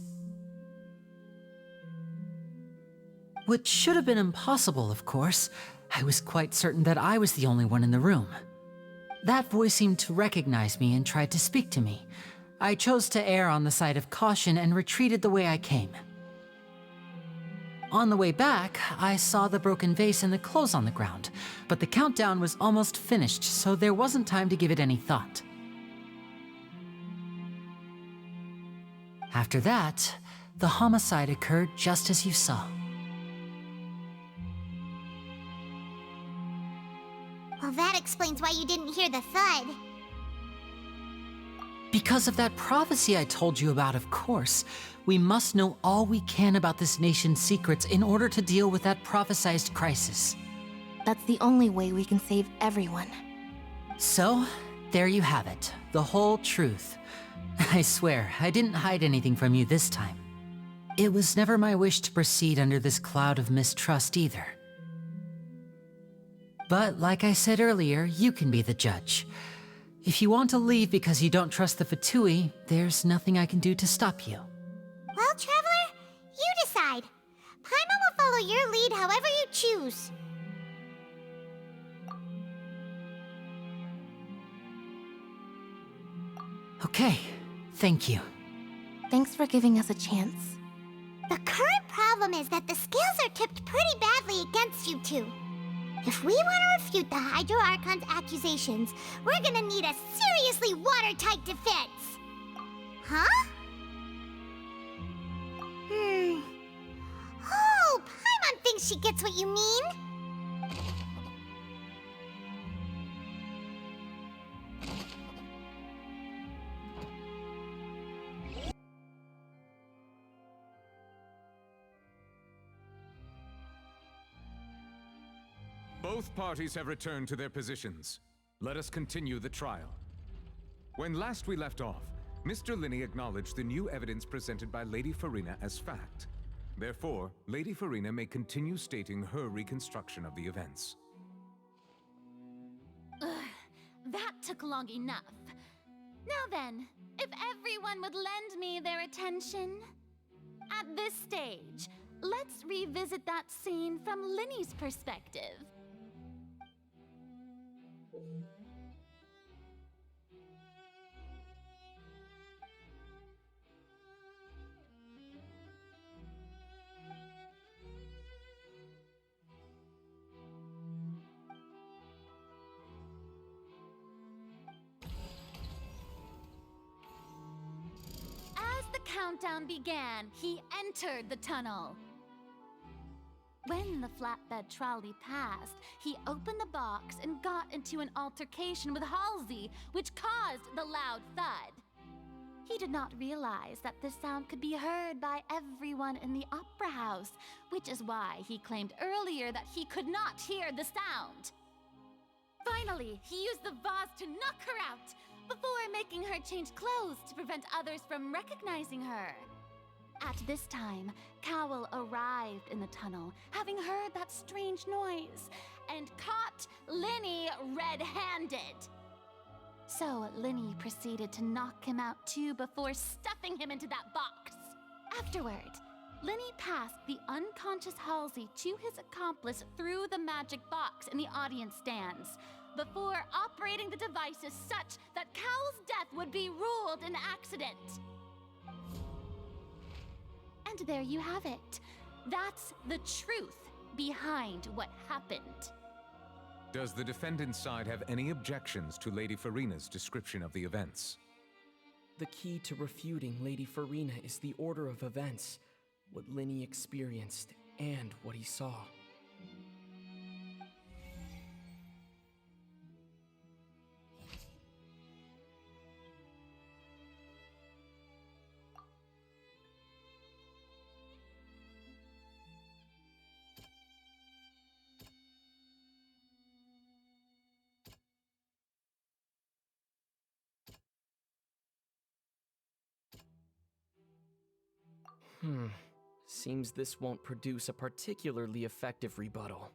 Which should have been impossible, of course. I was quite certain that I was the only one in the room. That voice seemed to recognize me and tried to speak to me. I chose to err on the side of caution and retreated the way I came. On the way back, I saw the broken vase and the clothes on the ground, but the countdown was almost finished, so there wasn't time to give it any thought. After that, the homicide occurred just as you saw. Well, that explains why you didn't hear the thud. Because of that prophecy I told you about, of course. We must know all we can about this nation's secrets in order to deal with that prophesized crisis. That's the only way we can save everyone. So, there you have it. The whole truth. I swear, I didn't hide anything from you this time. It was never my wish to proceed under this cloud of mistrust either. But like I said earlier, you can be the judge. If you want to leave because you don't trust the Fatui, there's nothing I can do to stop you. Well, Traveler, you decide. Paimon will follow your lead however you choose. Okay, thank you. Thanks for giving us a chance. The current problem is that the scales are tipped pretty badly against you two. If we want to refute the Hydro Archon's accusations, we're gonna need a seriously watertight defense. Huh? Oh, Paimon thinks she gets what you mean. Both parties have returned to their positions. Let us continue the trial. When last we left off, Mr. Linney acknowledged the new evidence presented by Lady Farina as fact. Therefore, Lady Farina may continue stating her reconstruction of the events. Ugh, that took long enough. Now then, if everyone would lend me their attention. At this stage, let's revisit that scene from Linney's perspective. As the countdown began, he entered the tunnel. When the flatbed trolley passed, he opened the box and got into an altercation with Halsey, which caused the loud thud. He did not realize that this sound could be heard by everyone in the Opera House, which is why he claimed earlier that he could not hear the sound. Finally, he used the vase to knock her out, before making her change clothes to prevent others from recognizing her. At this time, Cowell arrived in the tunnel, having heard that strange noise, and caught Linney red-handed. So Linney proceeded to knock him out too before stuffing him into that box. Afterward, Linney passed the unconscious Halsey to his accomplice through the magic box in the audience stands, before operating the devices such that Cowell's death would be ruled an accident. And there you have it. That's the truth behind what happened. Does the defendant's side have any objections to Lady Farina's description of the events? The key to refuting Lady Farina is the order of events, what Linny experienced, and what he saw. Seems this won't produce a particularly effective rebuttal.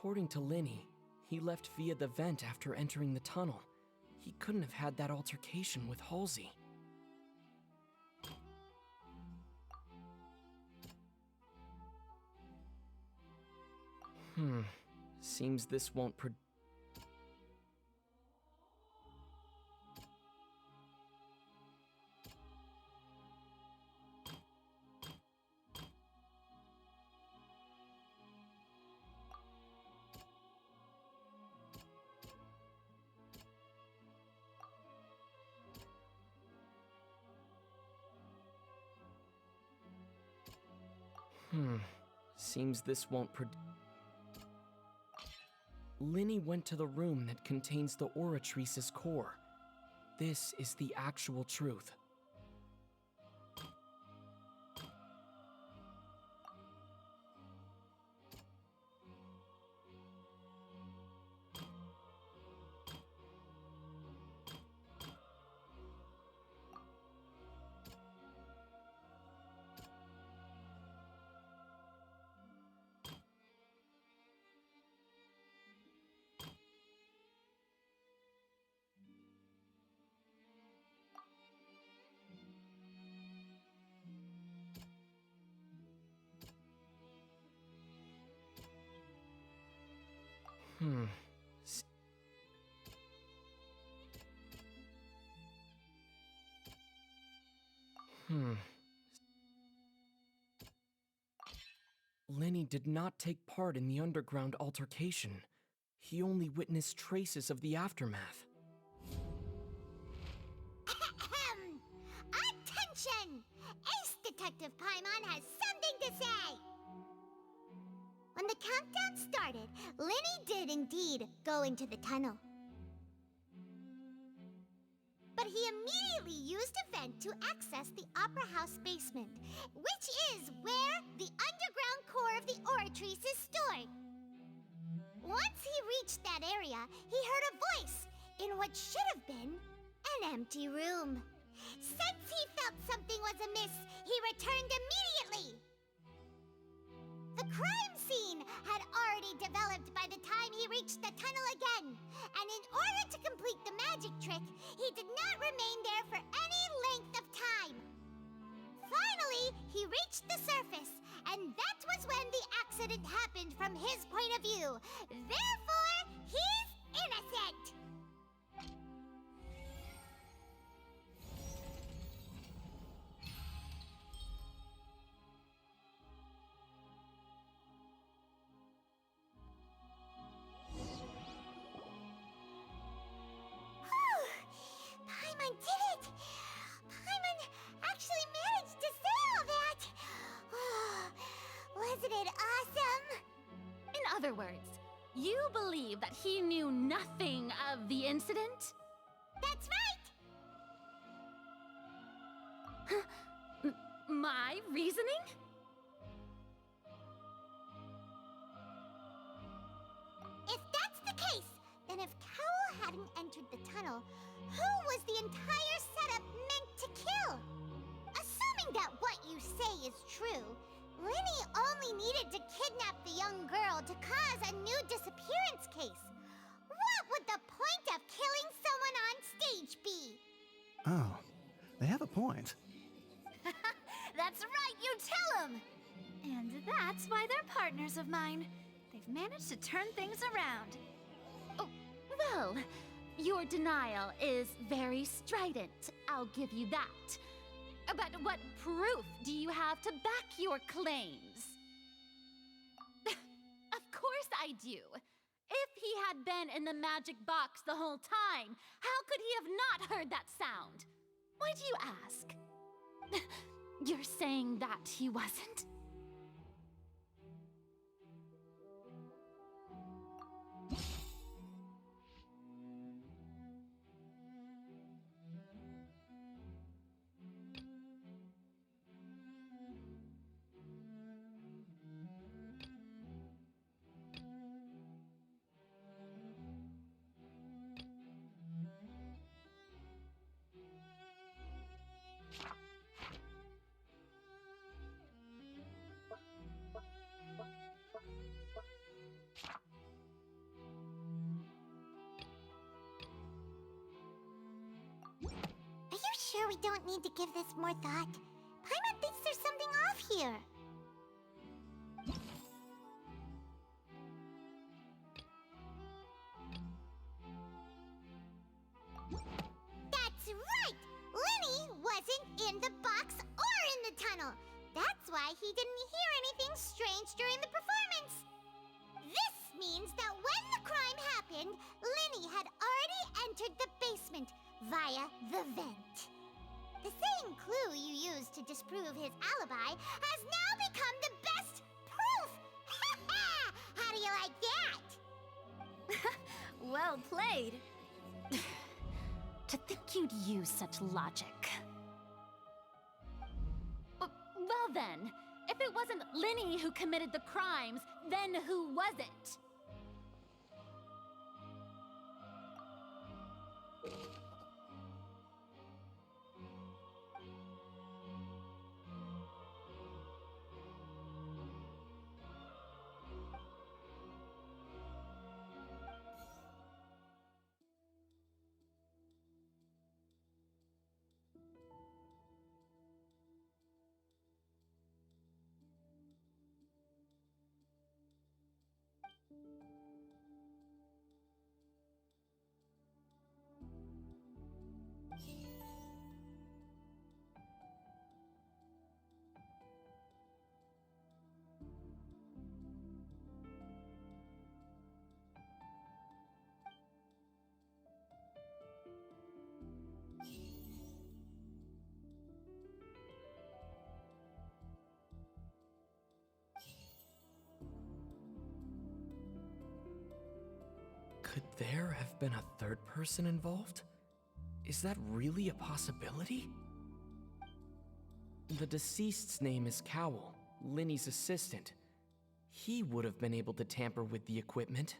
According to Linny, he left via the vent after entering the tunnel. He couldn't have had that altercation with Halsey. Seems this won't Seems this won't Linny went to the room that contains the Oratrice's core. This is the actual truth. Linny did not take part in the underground altercation. He only witnessed traces of the aftermath. Attention! Ace Detective Paimon has something to say! When the countdown started, Linny did indeed go into the tunnel. But he immediately used a vent to access the Opera House basement, which is where the underground core of the Oratrice is stored. Once he reached that area, he heard a voice in what should have been an empty room. Since he felt something was amiss, he returned immediately. The crime scene had already developed by the time he reached the tunnel again, and in order to complete the magic trick, he did not remain there for any length of time. Finally, he reached the surface, and that was when the accident happened from his point of view. Therefore, he's innocent! Paimon did it! Paimon actually managed to say all that! Wasn't it awesome? In other words, you believe that he knew nothing of the incident? That's right! My reasoning? If that's the case, then if Cowell hadn't entered the tunnel, who was the entire setup meant to kill? Assuming that what you say is true, Linny only needed to kidnap the young girl to cause a new disappearance case. What would the point of killing someone on stage be? Oh, they have a point. That's right, you tell them! And that's why they're partners of mine. They've managed to turn things around. Oh, well, your denial is very strident, I'll give you that. But what proof do you have to back your claims? Of course I do. If he had been in the magic box the whole time, how could he have not heard that sound? Why do you ask? You're saying that he wasn't? Are you sure we don't need to give this more thought? Paimon thinks there's something off here. That's right! Linny wasn't in the box or in the tunnel. That's why he didn't hear anything strange during the performance. This means that when the crime happened, Linny had already entered the basement via the vent. The same clue you used to disprove his alibi has now become the best proof! How do you like that? Well played. To think you'd use such logic. Well then, if it wasn't Linny who committed the crimes, then who was it? Could there have been a third person involved? Is that really a possibility? The deceased's name is Cowell, Linny's assistant. He would have been able to tamper with the equipment.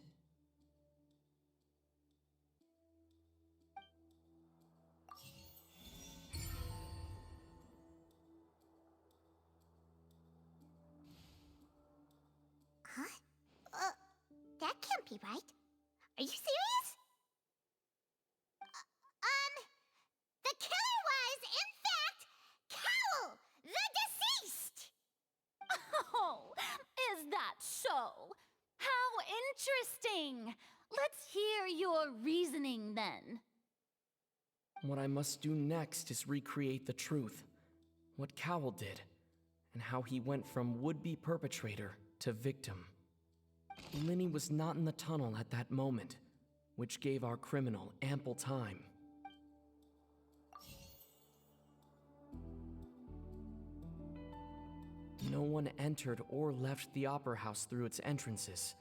Huh? That can't be right. Are you serious? The killer was, in fact, Cowell, the deceased! Oh, is that so? How interesting! Let's hear your reasoning then. What I must do next is recreate the truth. What Cowell did, and how he went from would-be perpetrator to victim. Linny was not in the tunnel at that moment, which gave our criminal ample time. No one entered or left the Opera House through its entrances,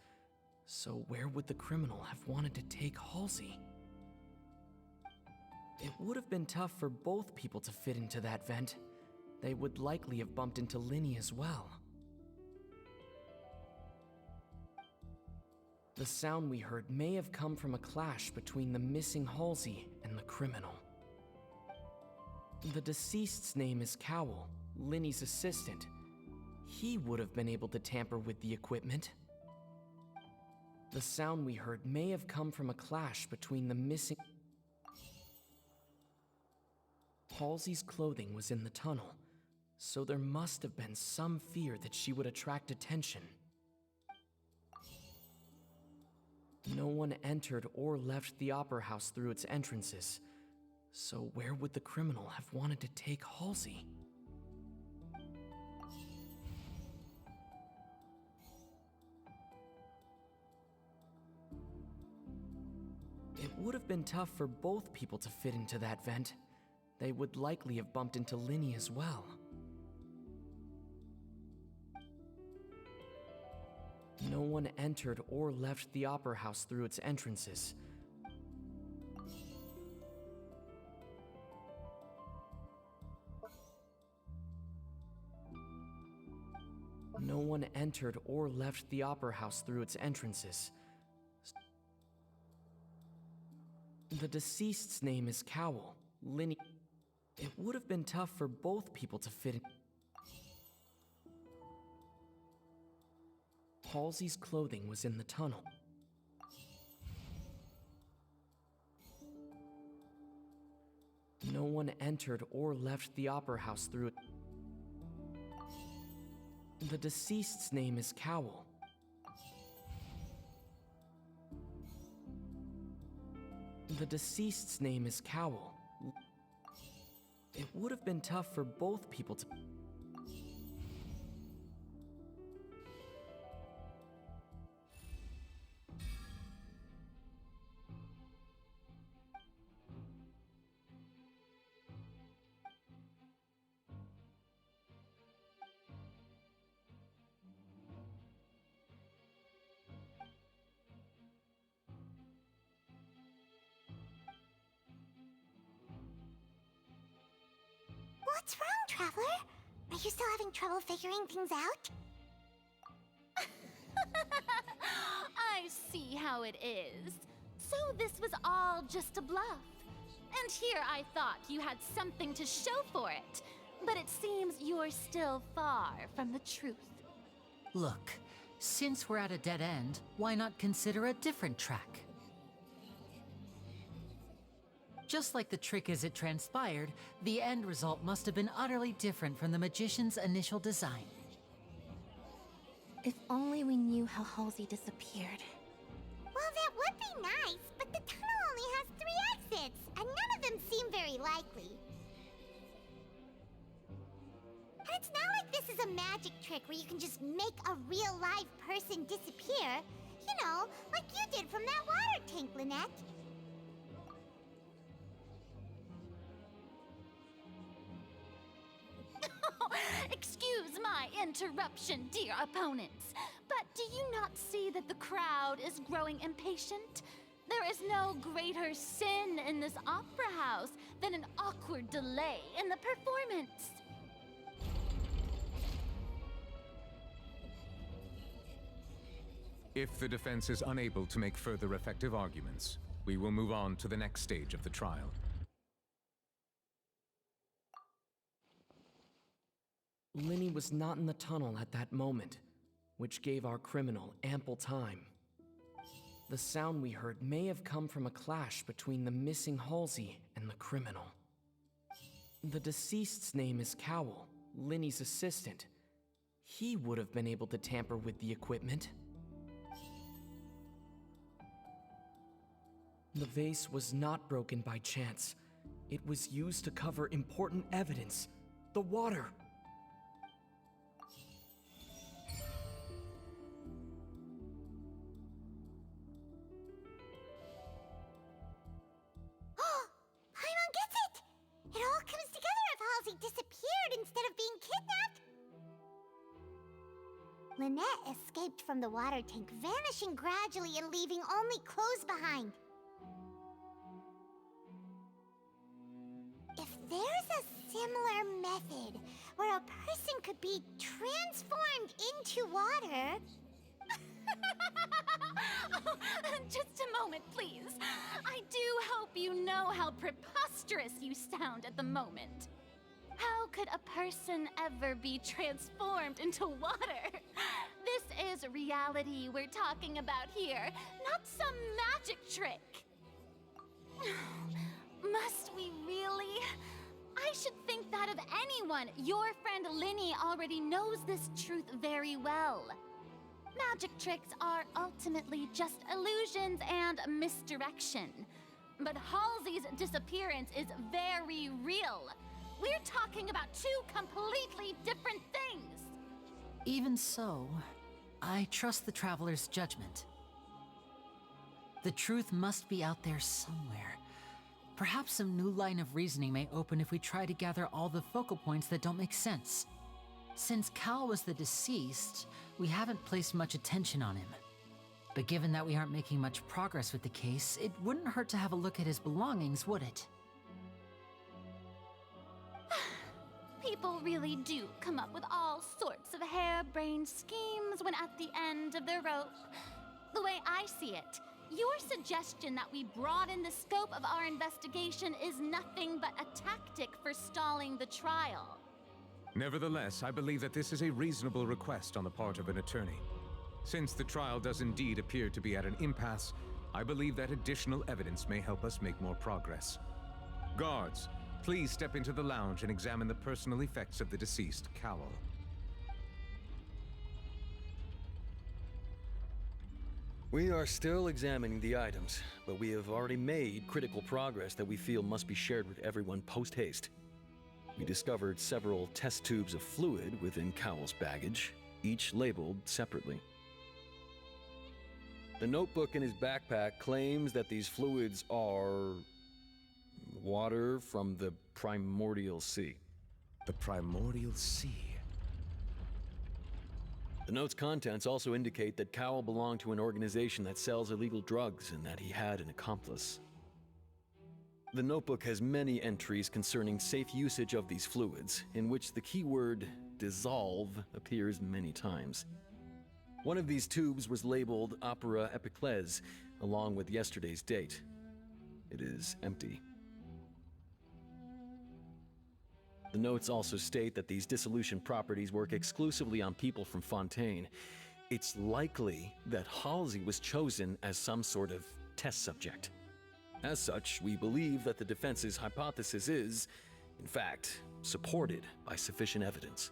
so where would the criminal have wanted to take Halsey? It would have been tough for both people to fit into that vent. They would likely have bumped into Linny as well. The sound we heard may have come from a clash between the missing Halsey and the criminal. The deceased's name is Cowell, Linny's assistant. He would have been able to tamper with the equipment. The sound we heard may have come from a clash between the missing... Halsey's clothing was in the tunnel, so there must have been some fear that she would attract attention. No one entered or left the Opera House through its entrances, so where would the criminal have wanted to take Halsey? It would have been tough for both people to fit into that vent. They would likely have bumped into Linny as well. No one entered or left the Opera House through its entrances. No one entered or left the Opera House through its entrances. The deceased's name is Cowell, Linny. It would have been tough for both people to fit in. Halsey's clothing was in the tunnel. No one entered or left the Opera House through it. The deceased's name is Cowell. The deceased's name is Cowell. It would have been tough for both people to... What's wrong, Traveler? Are you still having trouble figuring things out? I see how it is. So this was all just a bluff. And here I thought you had something to show for it. But it seems you're still far from the truth. Look, since we're at a dead end, why not consider a different track? Just like the trick as it transpired, the end result must have been utterly different from the magician's initial design. If only we knew how Halsey disappeared. Well, that would be nice, but the tunnel only has 3 exits, and none of them seem very likely. And it's not like this is a magic trick where you can just make a real live person disappear. You know, like you did from that water tank, Lynette. Excuse my interruption, dear opponents, but do you not see that the crowd is growing impatient? There is no greater sin in this opera house than an awkward delay in the performance. If the defense is unable to make further effective arguments, we will move on to the next stage of the trial. Linny was not in the tunnel at that moment, which gave our criminal ample time. The sound we heard may have come from a clash between the missing Halsey and the criminal. The deceased's name is Cowell, Linny's assistant. He would have been able to tamper with the equipment. The vase was not broken by chance. It was used to cover important evidence, the water. Paimon gets it! It all comes together if Halsey disappeared instead of being kidnapped. Lynette escaped from the water tank, vanishing gradually and leaving only clothes behind. If there's a similar method where a person could be transformed into water... Oh, just a moment, please. I do hope you know how preposterous you sound at the moment. How could a person ever be transformed into water? This is reality we're talking about here, not some magic trick. Must we really? I should think that of anyone. Your friend Linny already knows this truth very well. Magic tricks are ultimately just illusions and misdirection. But Halsey's disappearance is very real. We're talking about two completely different things. Even so, I trust the Traveler's judgment. The truth must be out there somewhere. Perhaps some new line of reasoning may open if we try to gather all the focal points that don't make sense. Since Cal was the deceased, we haven't placed much attention on him. But given that we aren't making much progress with the case, it wouldn't hurt to have a look at his belongings, would it? People really do come up with all sorts of harebrained schemes when at the end of their rope. The way I see it, your suggestion that we broaden the scope of our investigation is nothing but a tactic for stalling the trial. Nevertheless, I believe that this is a reasonable request on the part of an attorney. Since the trial does indeed appear to be at an impasse, I believe that additional evidence may help us make more progress. Guards, please step into the lounge and examine the personal effects of the deceased Cowell. We are still examining the items, but we have already made critical progress that we feel must be shared with everyone post-haste. We discovered several test tubes of fluid within Cowell's baggage, each labeled separately. The notebook in his backpack claims that these fluids are water from the primordial sea. The primordial sea? The note's contents also indicate that Cowell belonged to an organization that sells illegal drugs and that he had an accomplice. The notebook has many entries concerning safe usage of these fluids, in which the keyword dissolve appears many times. One of these tubes was labeled Opera Epiclese, along with yesterday's date. It is empty. The notes also state that these dissolution properties work exclusively on people from Fontaine. It's likely that Halsey was chosen as some sort of test subject. As such, we believe that the defense's hypothesis is, in fact, supported by sufficient evidence.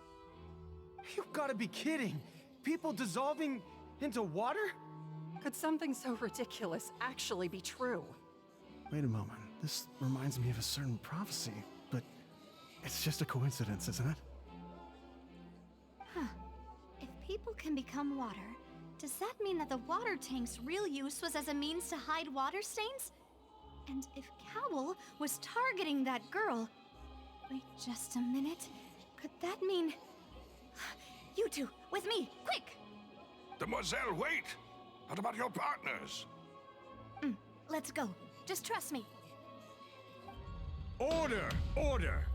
You've got to be kidding! People dissolving into water? Could something so ridiculous actually be true? Wait a moment. This reminds me of a certain prophecy, but it's just a coincidence, isn't it? Huh. If people can become water, does that mean that the water tank's real use was as a means to hide water stains? And if Cowell was targeting that girl... Wait just a minute. Could that mean... You two, with me, quick! Demoiselle, wait! What about your partners? Let's go. Just trust me. Order! Order!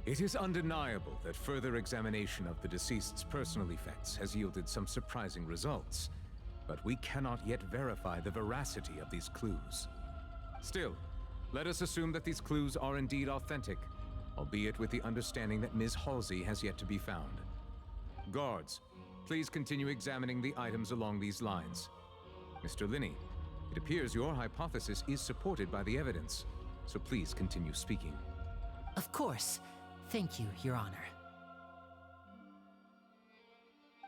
It is undeniable that further examination of the deceased's personal effects has yielded some surprising results, but we cannot yet verify the veracity of these clues. Still, let us assume that these clues are indeed authentic, albeit with the understanding that Ms. Halsey has yet to be found. Guards, please continue examining the items along these lines. Mr. Linney, it appears your hypothesis is supported by the evidence, so please continue speaking. Of course. Thank you, Your Honor.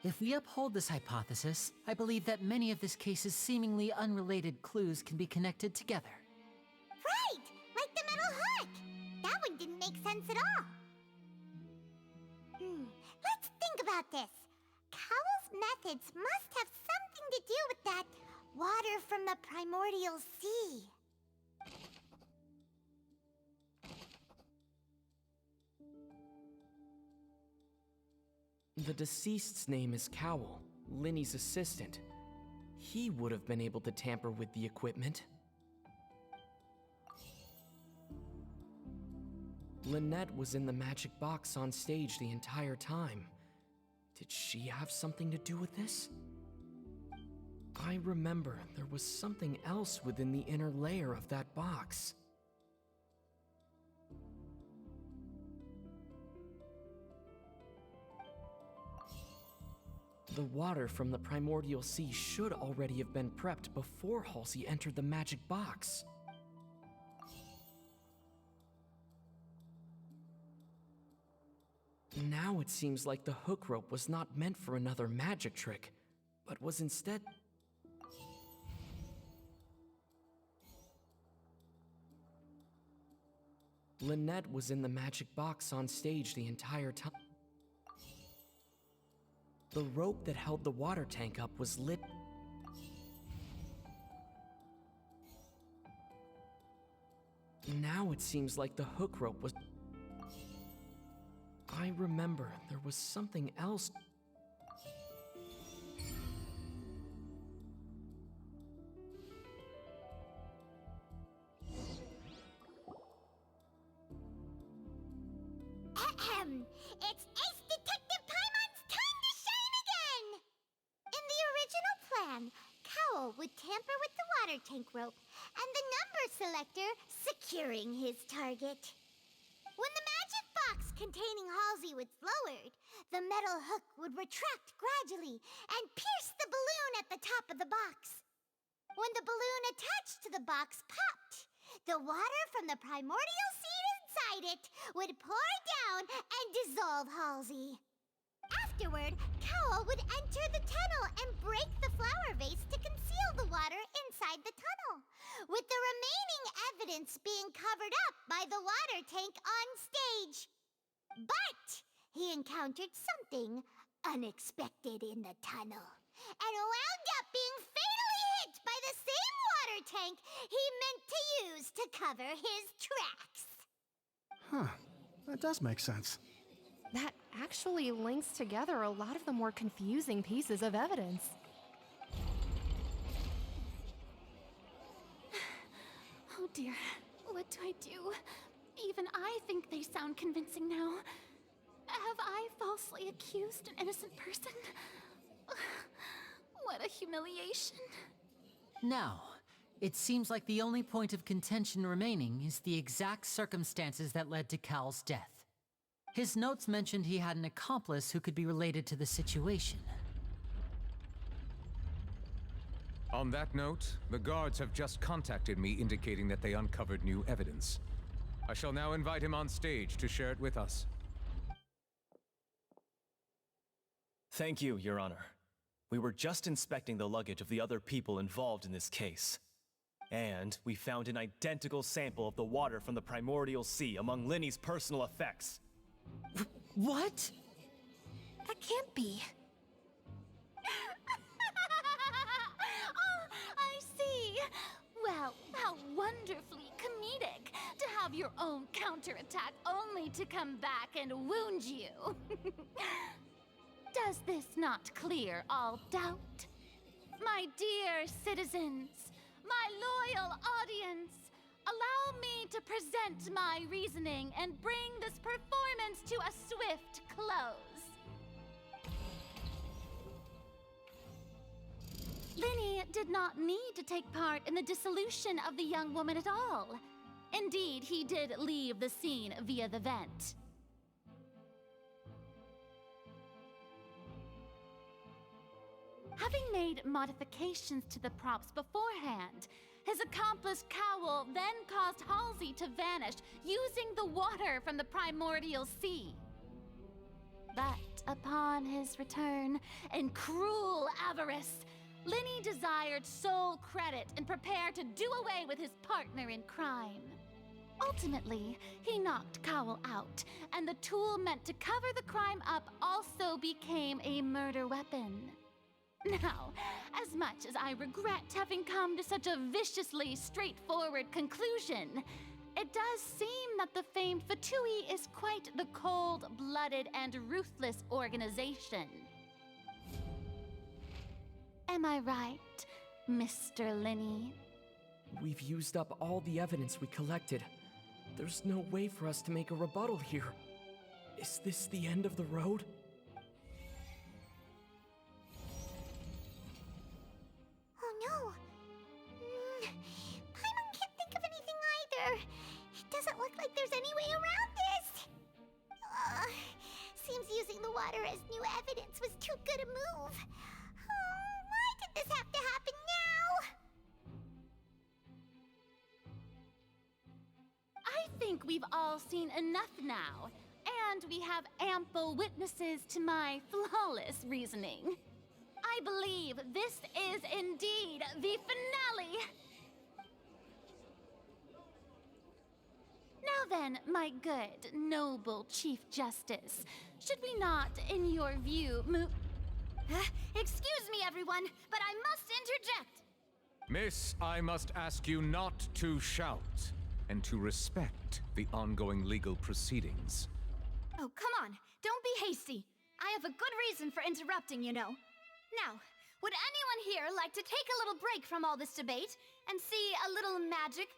If we uphold this hypothesis, I believe that many of this case's seemingly unrelated clues can be connected together. Right! Like the metal hook! That one didn't make sense at all. Let's think about this. Cowell's methods must have something to do with that water from the primordial sea. The deceased's name is Cowell, Linny's assistant. He would have been able to tamper with the equipment. Lynette was in the magic box on stage the entire time. Did she have something to do with this? I remember there was something else within the inner layer of that box. The water from the primordial sea should already have been prepped before Halsey entered the magic box. Now it seems like the hook rope was not meant for another magic trick, but was instead... Lynette was in the magic box on stage the entire time. The rope that held the water tank up was lit. Now it seems like the hook rope was... I remember there was something else. It's Ace Detective Paimon's time to shine again! In the original plan, Cowl would tamper with the water tank rope and the number selector securing his target. When the magic box containing Halsey was lowered, the metal hook would retract gradually and pierce the balloon at the top of the box. When the balloon attached to the box popped, the water from the primordial seed inside it would pour down and dissolve Halsey. Afterward, Cowl would enter the tunnel and break the flower vase to conceal the water inside the tunnel, with the remaining evidence being covered up by the water tank on stage. But he encountered something unexpected in the tunnel and wound up being fatally hit by the same water tank he meant to use to cover his tracks. Huh. That does make sense. That actually links together a lot of the more confusing pieces of evidence. Oh dear, what do I do? Even I think they sound convincing now. Have I falsely accused an innocent person? What a humiliation. Now, it seems like the only point of contention remaining is the exact circumstances that led to Cal's death. His notes mentioned he had an accomplice who could be related to the situation. On that note, the guards have just contacted me indicating that they uncovered new evidence. I shall now invite him on stage to share it with us. Thank you, Your Honor. We were just inspecting the luggage of the other people involved in this case. And we found an identical sample of the water from the primordial sea among Linny's personal effects. What? That can't be. Oh, I see. Well, how wonderfully comedic to have your own counterattack only to come back and wound you. Does this not clear all doubt? My dear citizens, my loyal audience, allow me to present my reasoning and bring this performance to a swift close. Linny did not need to take part in the dissolution of the young woman at all. Indeed, he did leave the scene via the vent. Having made modifications to the props beforehand, his accomplice Cowl then caused Halsey to vanish using the water from the primordial sea. But upon his return, in cruel avarice, Linny desired sole credit and prepared to do away with his partner in crime. Ultimately, he knocked Cowl out, and the tool meant to cover the crime up also became a murder weapon. Now, as much as I regret having come to such a viciously straightforward conclusion, it does seem that the famed Fatui is quite the cold-blooded and ruthless organization. Am I right, Mr. Linny? We've used up all the evidence we collected. There's no way for us to make a rebuttal here. Is this the end of the road? too good a move. Oh, why did this have to happen now? I think we've all seen enough now, and we have ample witnesses to my flawless reasoning. I believe this is indeed the finale! Now then, my good, noble Chief Justice, should we not, in your view, move... Excuse me, everyone, but I must interject. Miss, I must ask you not to shout, and to respect the ongoing legal proceedings. Oh, come on. Don't be hasty. I have a good reason for interrupting, you know. Now, would anyone here like to take a little break from all this debate and see a little magic?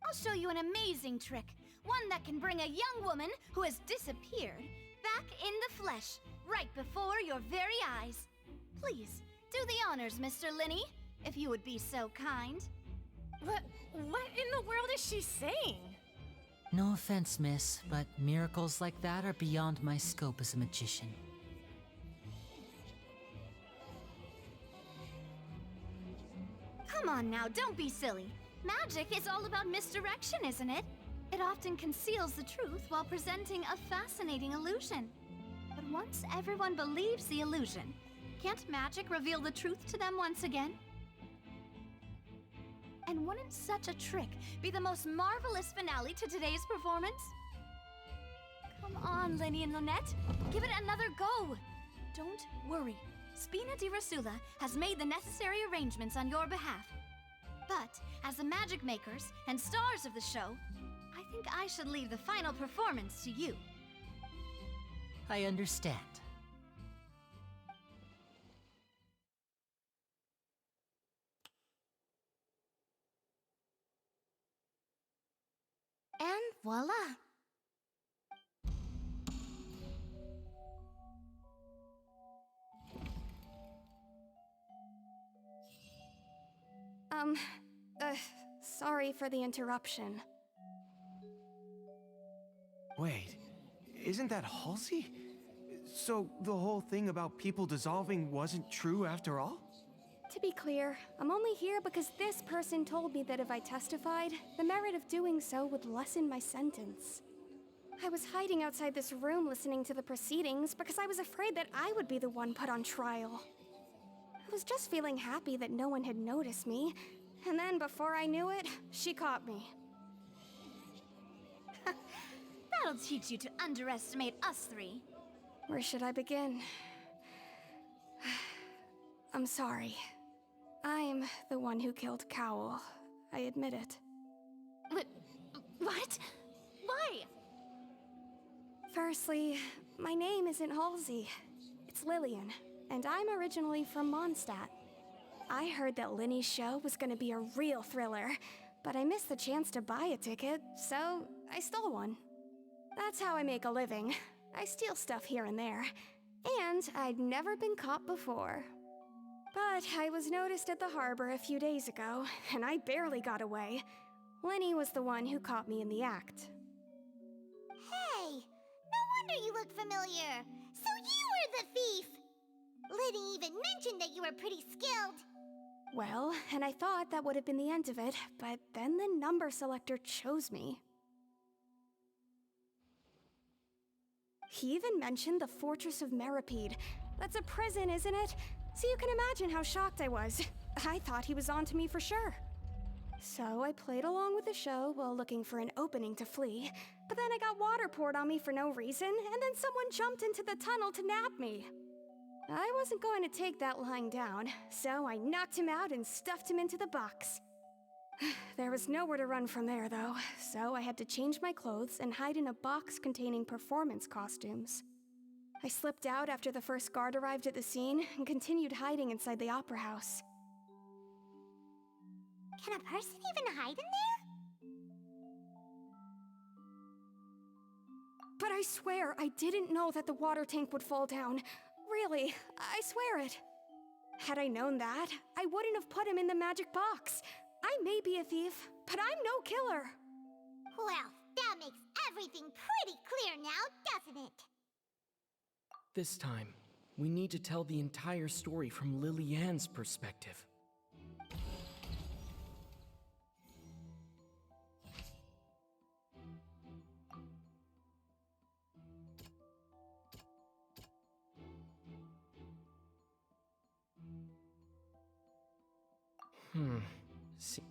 I'll show you an amazing trick. One that can bring a young woman who has disappeared back in the flesh, right before your very eyes. Please, do the honors, Mr. Linney, if you would be so kind. What in the world is she saying? No offense, miss, but miracles like that are beyond my scope as a magician. Come on now, don't be silly. Magic is all about misdirection, isn't it? It often conceals the truth while presenting a fascinating illusion. But once everyone believes the illusion, can't magic reveal the truth to them once again? And wouldn't such a trick be the most marvelous finale to today's performance? Come on, Lenny and Lynette. Give it another go. Don't worry. Spina di Rasula has made the necessary arrangements on your behalf. But as the magic makers and stars of the show, I think I should leave the final performance to you. I understand. And voila! Sorry for the interruption. Wait, isn't that Halsey? So the whole thing about people dissolving wasn't true after all? To be clear, I'm only here because this person told me that if I testified, the merit of doing so would lessen my sentence. I was hiding outside this room listening to the proceedings because I was afraid that I would be the one put on trial. I was just feeling happy that no one had noticed me, and then before I knew it, she caught me. That'll teach you to underestimate us three. Where should I begin? I'm sorry. I'm the one who killed Cowell. I admit it. What? Why? Firstly, my name isn't Halsey. It's Lillian, and I'm originally from Mondstadt. I heard that Linny's show was gonna be a real thriller, but I missed the chance to buy a ticket, so I stole one. That's how I make a living. I steal stuff here and there, and I'd never been caught before. But I was noticed at the harbor a few days ago, and I barely got away. Linny was the one who caught me in the act. Hey, no wonder you look familiar. So you were the thief. Liddy even mentioned that you were pretty skilled. Well, and I thought that would have been the end of it, but then the number selector chose me. He even mentioned the Fortress of Meripede. That's a prison, isn't it? So you can imagine how shocked I was. I thought he was onto me for sure. So I played along with the show while looking for an opening to flee, but then I got water poured on me for no reason, and then someone jumped into the tunnel to nab me. I wasn't going to take that lying down, so I knocked him out and stuffed him into the box. There was nowhere to run from there, though, so I had to change my clothes and hide in a box containing performance costumes. I slipped out after the first guard arrived at the scene and continued hiding inside the opera house. Can a person even hide in there? But I swear I didn't know that the water tank would fall down. Really, I swear it. Had I known that, I wouldn't have put him in the magic box. I may be a thief, but I'm no killer. Well, that makes everything pretty clear now, doesn't it? This time, We need to tell the entire story from Lily-Ann's perspective. See.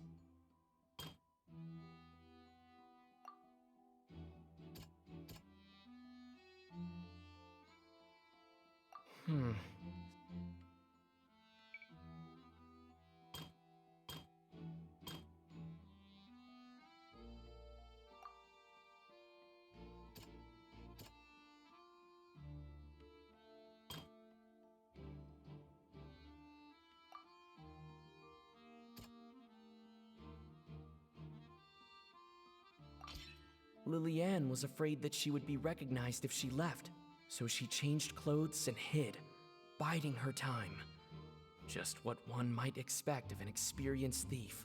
Lily-Ann was afraid that she would be recognized if she left, so she changed clothes and hid, biding her time. Just what one might expect of an experienced thief.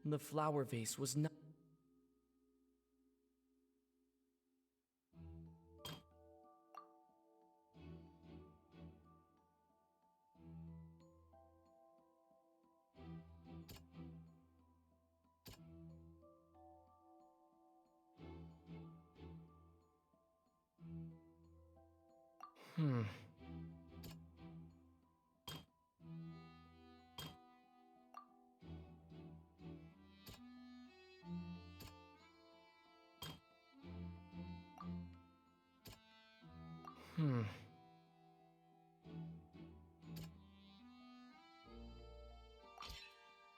The flower vase was not.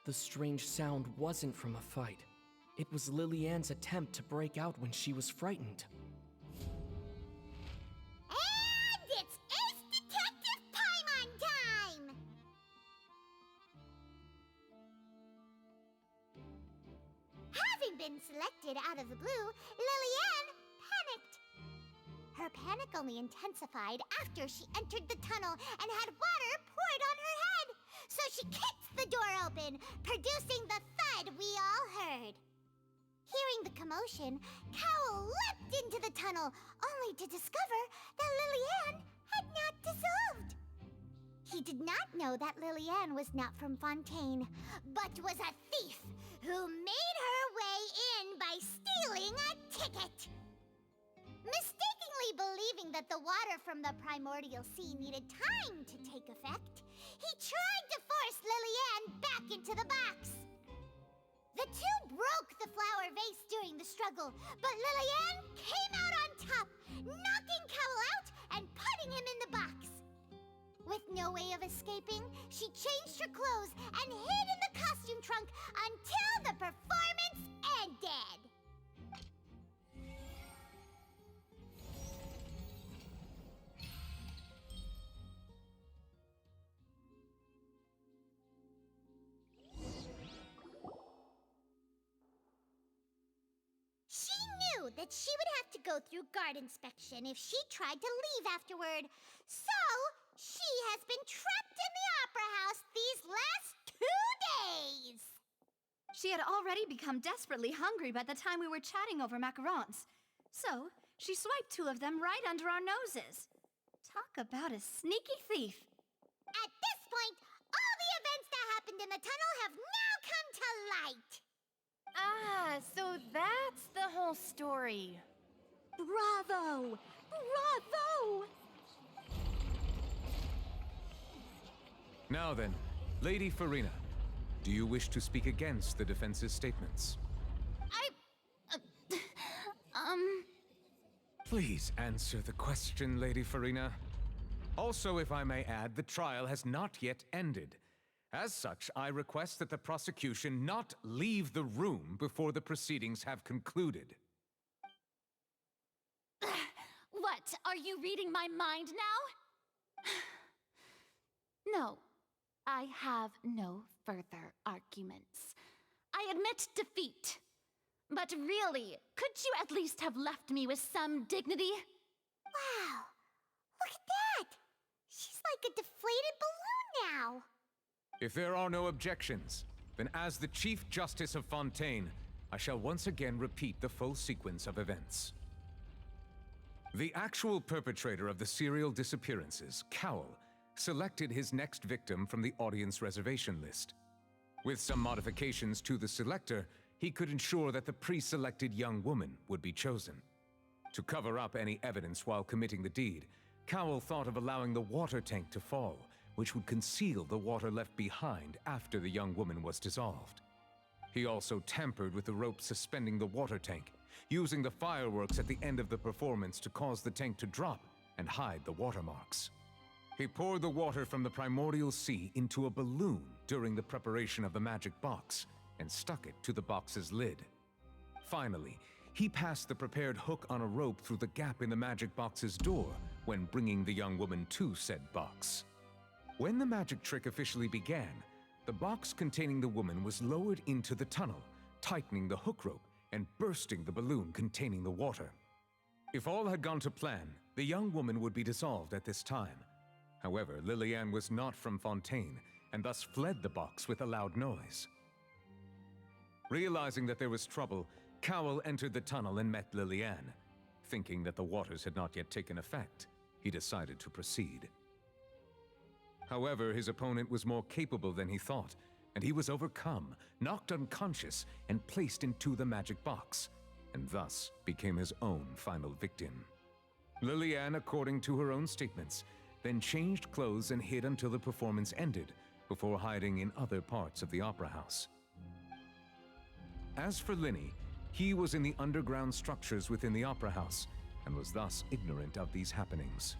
The strange sound wasn't from a fight. It was Lily-Ann's attempt to break out when she was frightened. And it's Ace Detective Paimon time! Having been selected out of the blue, Lily-Ann panicked. Her panic only intensified after she entered the tunnel and had water poured on her head. So she kicked the door open, producing the thud we all heard. Hearing the commotion, Cowell leapt into the tunnel, only to discover that Lily-Ann had not dissolved. He did not know that Lily-Ann was not from Fontaine, but was a thief who made her way in by stealing a ticket. Mistakenly believing that the water from the primordial sea needed time to take effect, he tried to force Lily-Ann back into the box. The two broke the flower vase during the struggle, but Lily-Ann came out on top, knocking Cowell out and putting him in the box. With no way of escaping, she changed her clothes and hid in the costume trunk until the performance ended. She knew that she would have to go through guard inspection if she tried to leave afterward, so she has been trapped in the Opera House these last 2 days. She had already become desperately hungry by the time we were chatting over macarons. So, she swiped 2 of them right under our noses. Talk about a sneaky thief. At this point, all the events that happened in the tunnel have now come to light. Ah, so that's the whole story. Bravo! Now then, Lady Farina, do you wish to speak against the defense's statements? Please answer the question, Lady Farina. Also, if I may add, the trial has not yet ended. As such, I request that the prosecution not leave the room before the proceedings have concluded. What? Are you reading my mind now? No, I have no further arguments. I admit defeat. But really, could you at least have left me with some dignity? Wow, look at that! She's like a deflated balloon now. If there are no objections, then as the Chief Justice of Fontaine, I shall once again repeat the full sequence of events. The actual perpetrator of the serial disappearances, Cowell, selected his next victim from the audience reservation list. With some modifications to the selector, he could ensure that the pre-selected young woman would be chosen. To cover up any evidence while committing the deed, Cowell thought of allowing the water tank to fall, which would conceal the water left behind after the young woman was dissolved. He also tampered with the rope suspending the water tank, using the fireworks at the end of the performance to cause the tank to drop and hide the watermarks. He poured the water from the primordial sea into a balloon during the preparation of the magic box and stuck it to the box's lid. Finally, he passed the prepared hook on a rope through the gap in the magic box's door when bringing the young woman to said box. When the magic trick officially began, the box containing the woman was lowered into the tunnel, tightening the hook rope and bursting the balloon containing the water. If all had gone to plan, the young woman would be dissolved at this time. However, Lillian was not from Fontaine and thus fled the box with a loud noise. Realizing that there was trouble, Cowell entered the tunnel and met Lillian. Thinking that the waters had not yet taken effect, he decided to proceed. However, his opponent was more capable than he thought, and he was overcome, knocked unconscious, and placed into the magic box, and thus became his own final victim. Lillian, according to her own statements, then changed clothes and hid until the performance ended, before hiding in other parts of the opera house. As for Linny, he was in the underground structures within the opera house, and was thus ignorant of these happenings.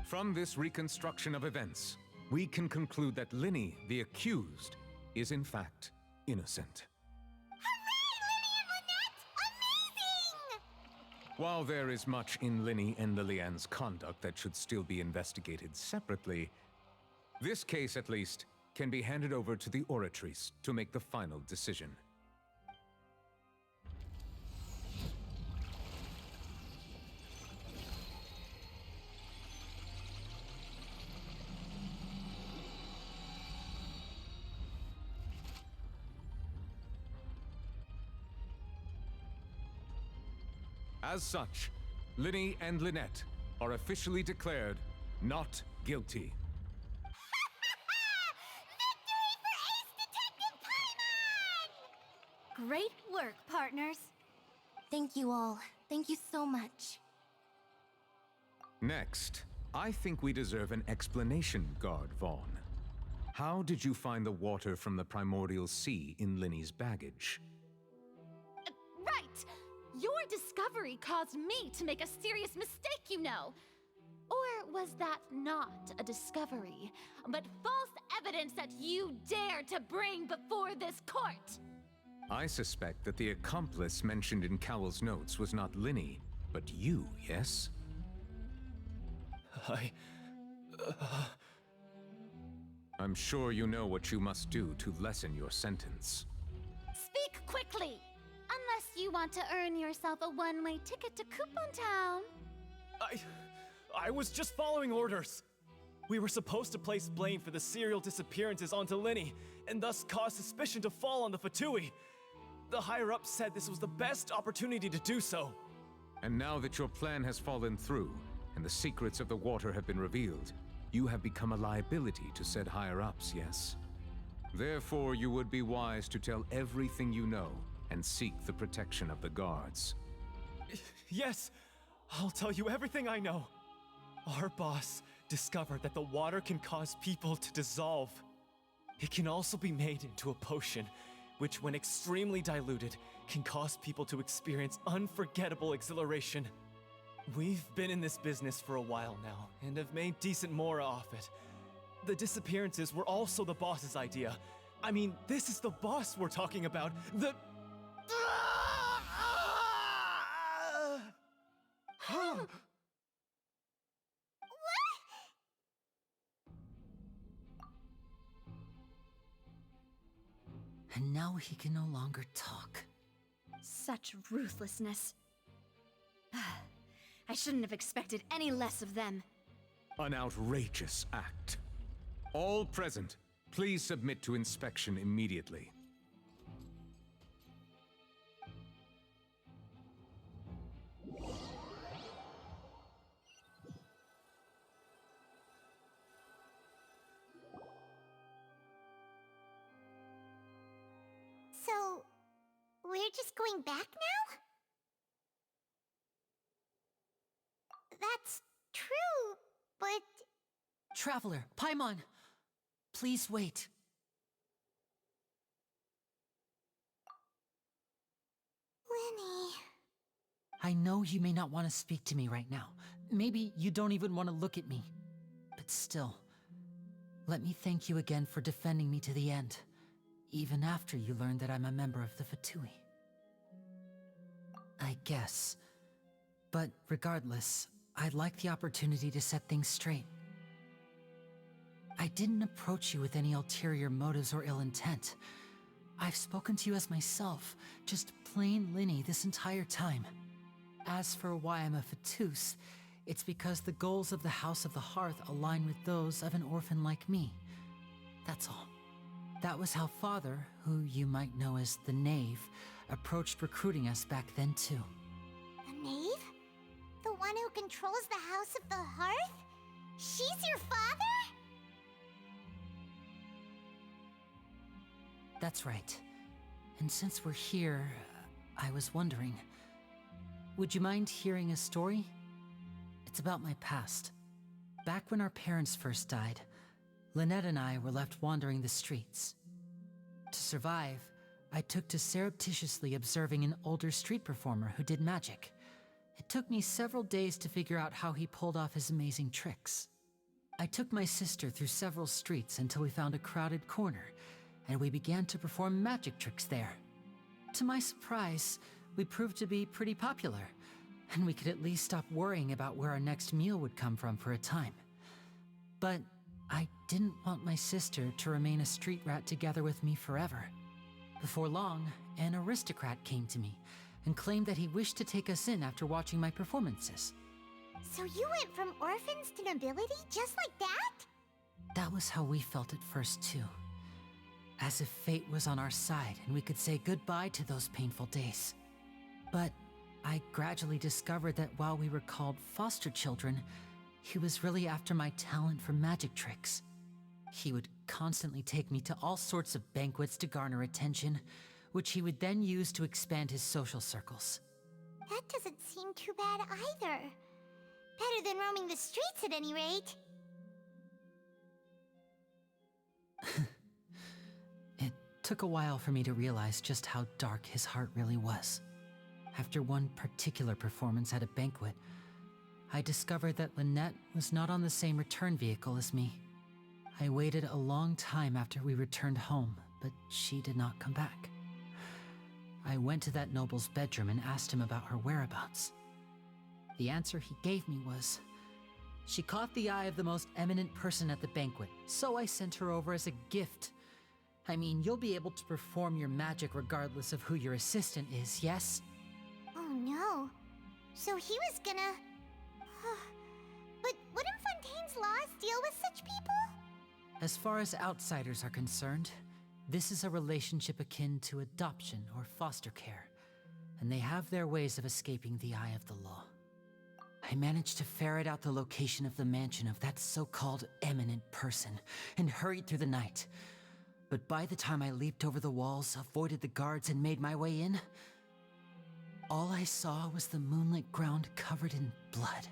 From this reconstruction of events, we can conclude that Linny, the accused, is in fact innocent. While there is much in Linny and Lillian's conduct that should still be investigated separately, this case, at least, can be handed over to the Oratrice to make the final decision. As such, Linny and Lynette are officially declared not guilty. Great work, partners. Thank you all. Thank you so much. Next, I think we deserve an explanation, Guard Vaughn. How did you find the water from the primordial sea in Linny's baggage? Right! Your discovery caused me to make a serious mistake, you know. Or was that not a discovery, but false evidence that you dare to bring before this court? I suspect that the accomplice mentioned in Cowell's notes was not Linny, but you, yes? I'm sure you know what you must do to lessen your sentence. Speak quickly! Unless you want to earn yourself a one-way ticket to Coupon Town. I was just following orders. We were supposed to place blame for the serial disappearances onto Linny, and thus cause suspicion to fall on the Fatui. The higher-ups said this was the best opportunity to do so. And now that your plan has fallen through, and the secrets of the water have been revealed, you have become a liability to said higher-ups, yes? Therefore, you would be wise to tell everything you know, and seek the protection of the guards. Yes, I'll tell you everything I know. Our boss discovered that the water can cause people to dissolve. It can also be made into a potion, which, when extremely diluted, can cause people to experience unforgettable exhilaration. We've been in this business for a while now, and have made decent more off it. The disappearances were also the boss's idea. I mean, this is the boss we're talking about. The... And now he can no longer talk. Such ruthlessness. I shouldn't have expected any less of them. An outrageous act. All present, please submit to inspection immediately. So, we're just going back now? That's true, but... Traveler, Paimon! Please wait. Lenny... I know you may not want to speak to me right now. Maybe you don't even want to look at me. But still, let me thank you again for defending me to the end, even after you learned that I'm a member of the Fatui. I guess. But regardless, I'd like the opportunity to set things straight. I didn't approach you with any ulterior motives or ill intent. I've spoken to you as myself, just plain Linny this entire time. As for why I'm a Fatus, it's because the goals of the House of the Hearth align with those of an orphan like me. That's all. That was how Father, who you might know as the Knave, approached recruiting us back then too. The Knave? The one who controls the House of the Hearth? She's your father? That's right. And since we're here, I was wondering, would you mind hearing a story? It's about my past. Back when our parents first died, Lynette and I were left wandering the streets. To survive, I took to surreptitiously observing an older street performer who did magic. It took me several days to figure out how he pulled off his amazing tricks. I took my sister through several streets until we found a crowded corner, and we began to perform magic tricks there. To my surprise, we proved to be pretty popular, and we could at least stop worrying about where our next meal would come from for a time. But I didn't want my sister to remain a street rat together with me forever. Before long, an aristocrat came to me and claimed that he wished to take us in after watching my performances. So you went from orphans to nobility just like that? That was how we felt at first too. As if fate was on our side and we could say goodbye to those painful days. But I gradually discovered that while we were called foster children, he was really after my talent for magic tricks. He would constantly take me to all sorts of banquets to garner attention, which he would then use to expand his social circles. That doesn't seem too bad either. Better than roaming the streets at any rate. It took a while for me to realize just how dark his heart really was. After one particular performance at a banquet, I discovered that Lynette was not on the same return vehicle as me. I waited a long time after we returned home, but she did not come back. I went to that noble's bedroom and asked him about her whereabouts. The answer he gave me was, she caught the eye of the most eminent person at the banquet, so I sent her over as a gift. I mean, you'll be able to perform your magic regardless of who your assistant is, yes? Oh no. So he was gonna... But wouldn't Fontaine's laws deal with such people? As far as outsiders are concerned, this is a relationship akin to adoption or foster care, and they have their ways of escaping the eye of the law. I managed to ferret out the location of the mansion of that so-called eminent person and hurried through the night. But by the time I leaped over the walls, avoided the guards, and made my way in, all I saw was the moonlit ground covered in blood,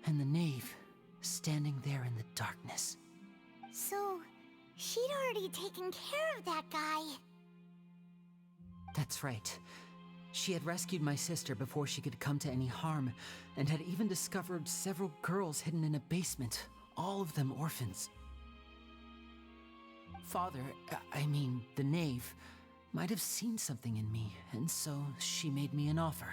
and the knave standing there in the darkness. So, she'd already taken care of that guy. That's right. She had rescued my sister before she could come to any harm, and had even discovered several girls hidden in a basement, all of them orphans. Father, I mean, the knave, might have seen something in me, and so she made me an offer.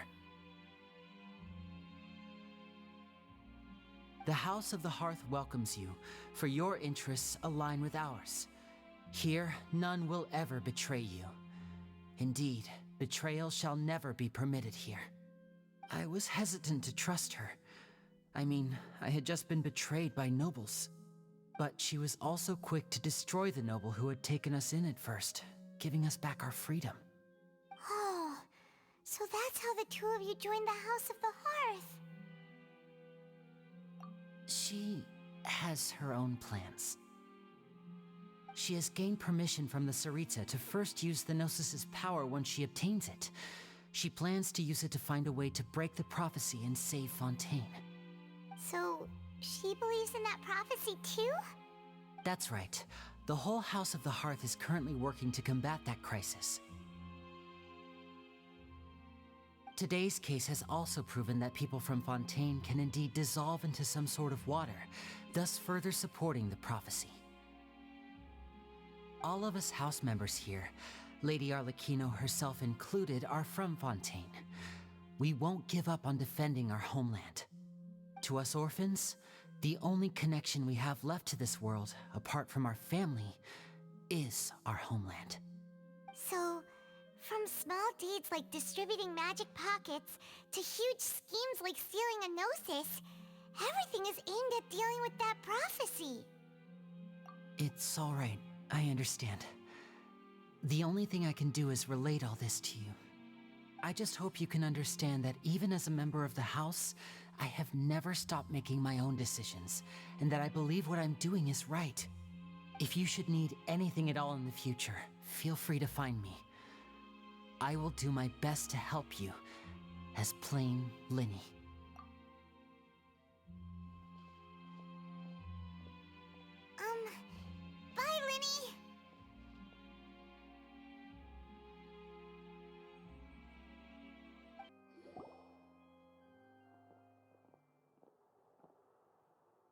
The House of the Hearth welcomes you, for your interests align with ours. Here, none will ever betray you. Indeed, betrayal shall never be permitted here. I was hesitant to trust her. I mean, I had just been betrayed by nobles. But she was also quick to destroy the noble who had taken us in at first, giving us back our freedom. Oh, so that's how the two of you joined the House of the Hearth. She has her own plans. She has gained permission from the Tsaritsa to first use the Gnosis's power once she obtains it. She plans to use it to find a way to break the prophecy and save Fontaine. So, she believes in that prophecy too? That's right. The whole House of the Hearth is currently working to combat that crisis. Today's case has also proven that people from Fontaine can indeed dissolve into some sort of water, thus further supporting the prophecy. All of us house members here, Lady Arlecchino herself included, are from Fontaine. We won't give up on defending our homeland. To us orphans, the only connection we have left to this world, apart from our family, is our homeland. So, from small deeds like distributing magic pockets to huge schemes like stealing a Gnosis, everything is aimed at dealing with that prophecy. It's all right. I understand. The only thing I can do is relate all this to you. I just hope you can understand that even as a member of the House, I have never stopped making my own decisions, and that I believe what I'm doing is right. If you should need anything at all in the future, feel free to find me. I will do my best to help you, as plain Linny. Bye, Linny!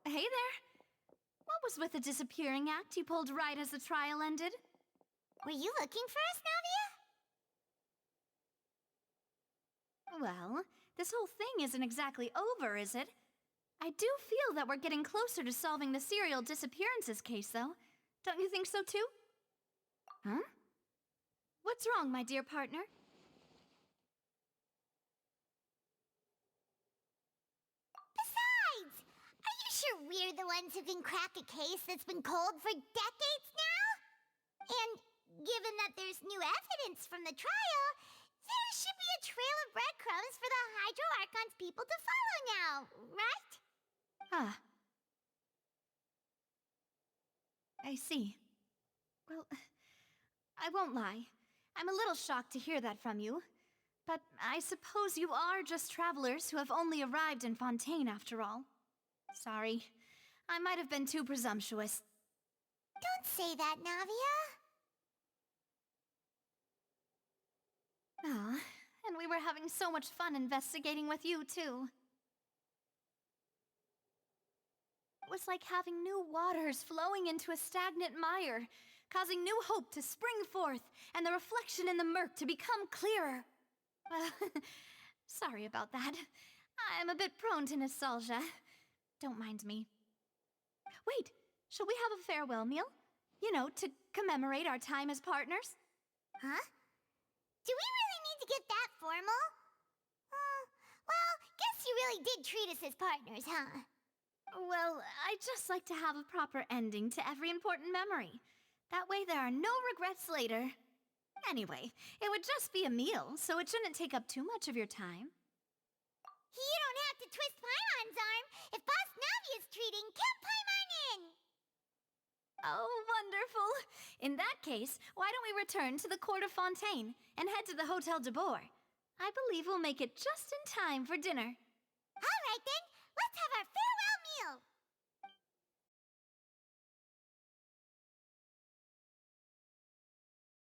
Hey there. What was with the disappearing act you pulled right as the trial ended? Were you looking for us, Navia? Well, this whole thing isn't exactly over, is it? I do feel that we're getting closer to solving the serial disappearances case, though. Don't you think so, too? Huh? What's wrong, my dear partner? Besides, are you sure we're the ones who can crack a case that's been cold for decades now? And given that there's new evidence from the trial, there should be a trail of breadcrumbs for the Hydro Archon's people to follow now, right? Ah. I see. Well, I won't lie. I'm a little shocked to hear that from you. But I suppose you are just travelers who have only arrived in Fontaine after all. Sorry. I might have been too presumptuous. Don't say that, Navia. Ah, and we were having so much fun investigating with you, too. It was like having new waters flowing into a stagnant mire, causing new hope to spring forth, and the reflection in the murk to become clearer. Sorry about that. I'm a bit prone to nostalgia. Don't mind me. Wait, shall we have a farewell meal? You know, to commemorate our time as partners? Huh? Do we really need to get that formal? Well, guess you really did treat us as partners, huh? Well, I'd just like to have a proper ending to every important memory. That way there are no regrets later. Anyway, it would just be a meal, so it shouldn't take up too much of your time. You don't have to twist Paimon's arm. If Boss Navia's treating, count Paimon in! Oh, wonderful. In that case, why don't we return to the court of Fontaine and head to the Hotel de Boer? I believe we'll make it just in time for dinner.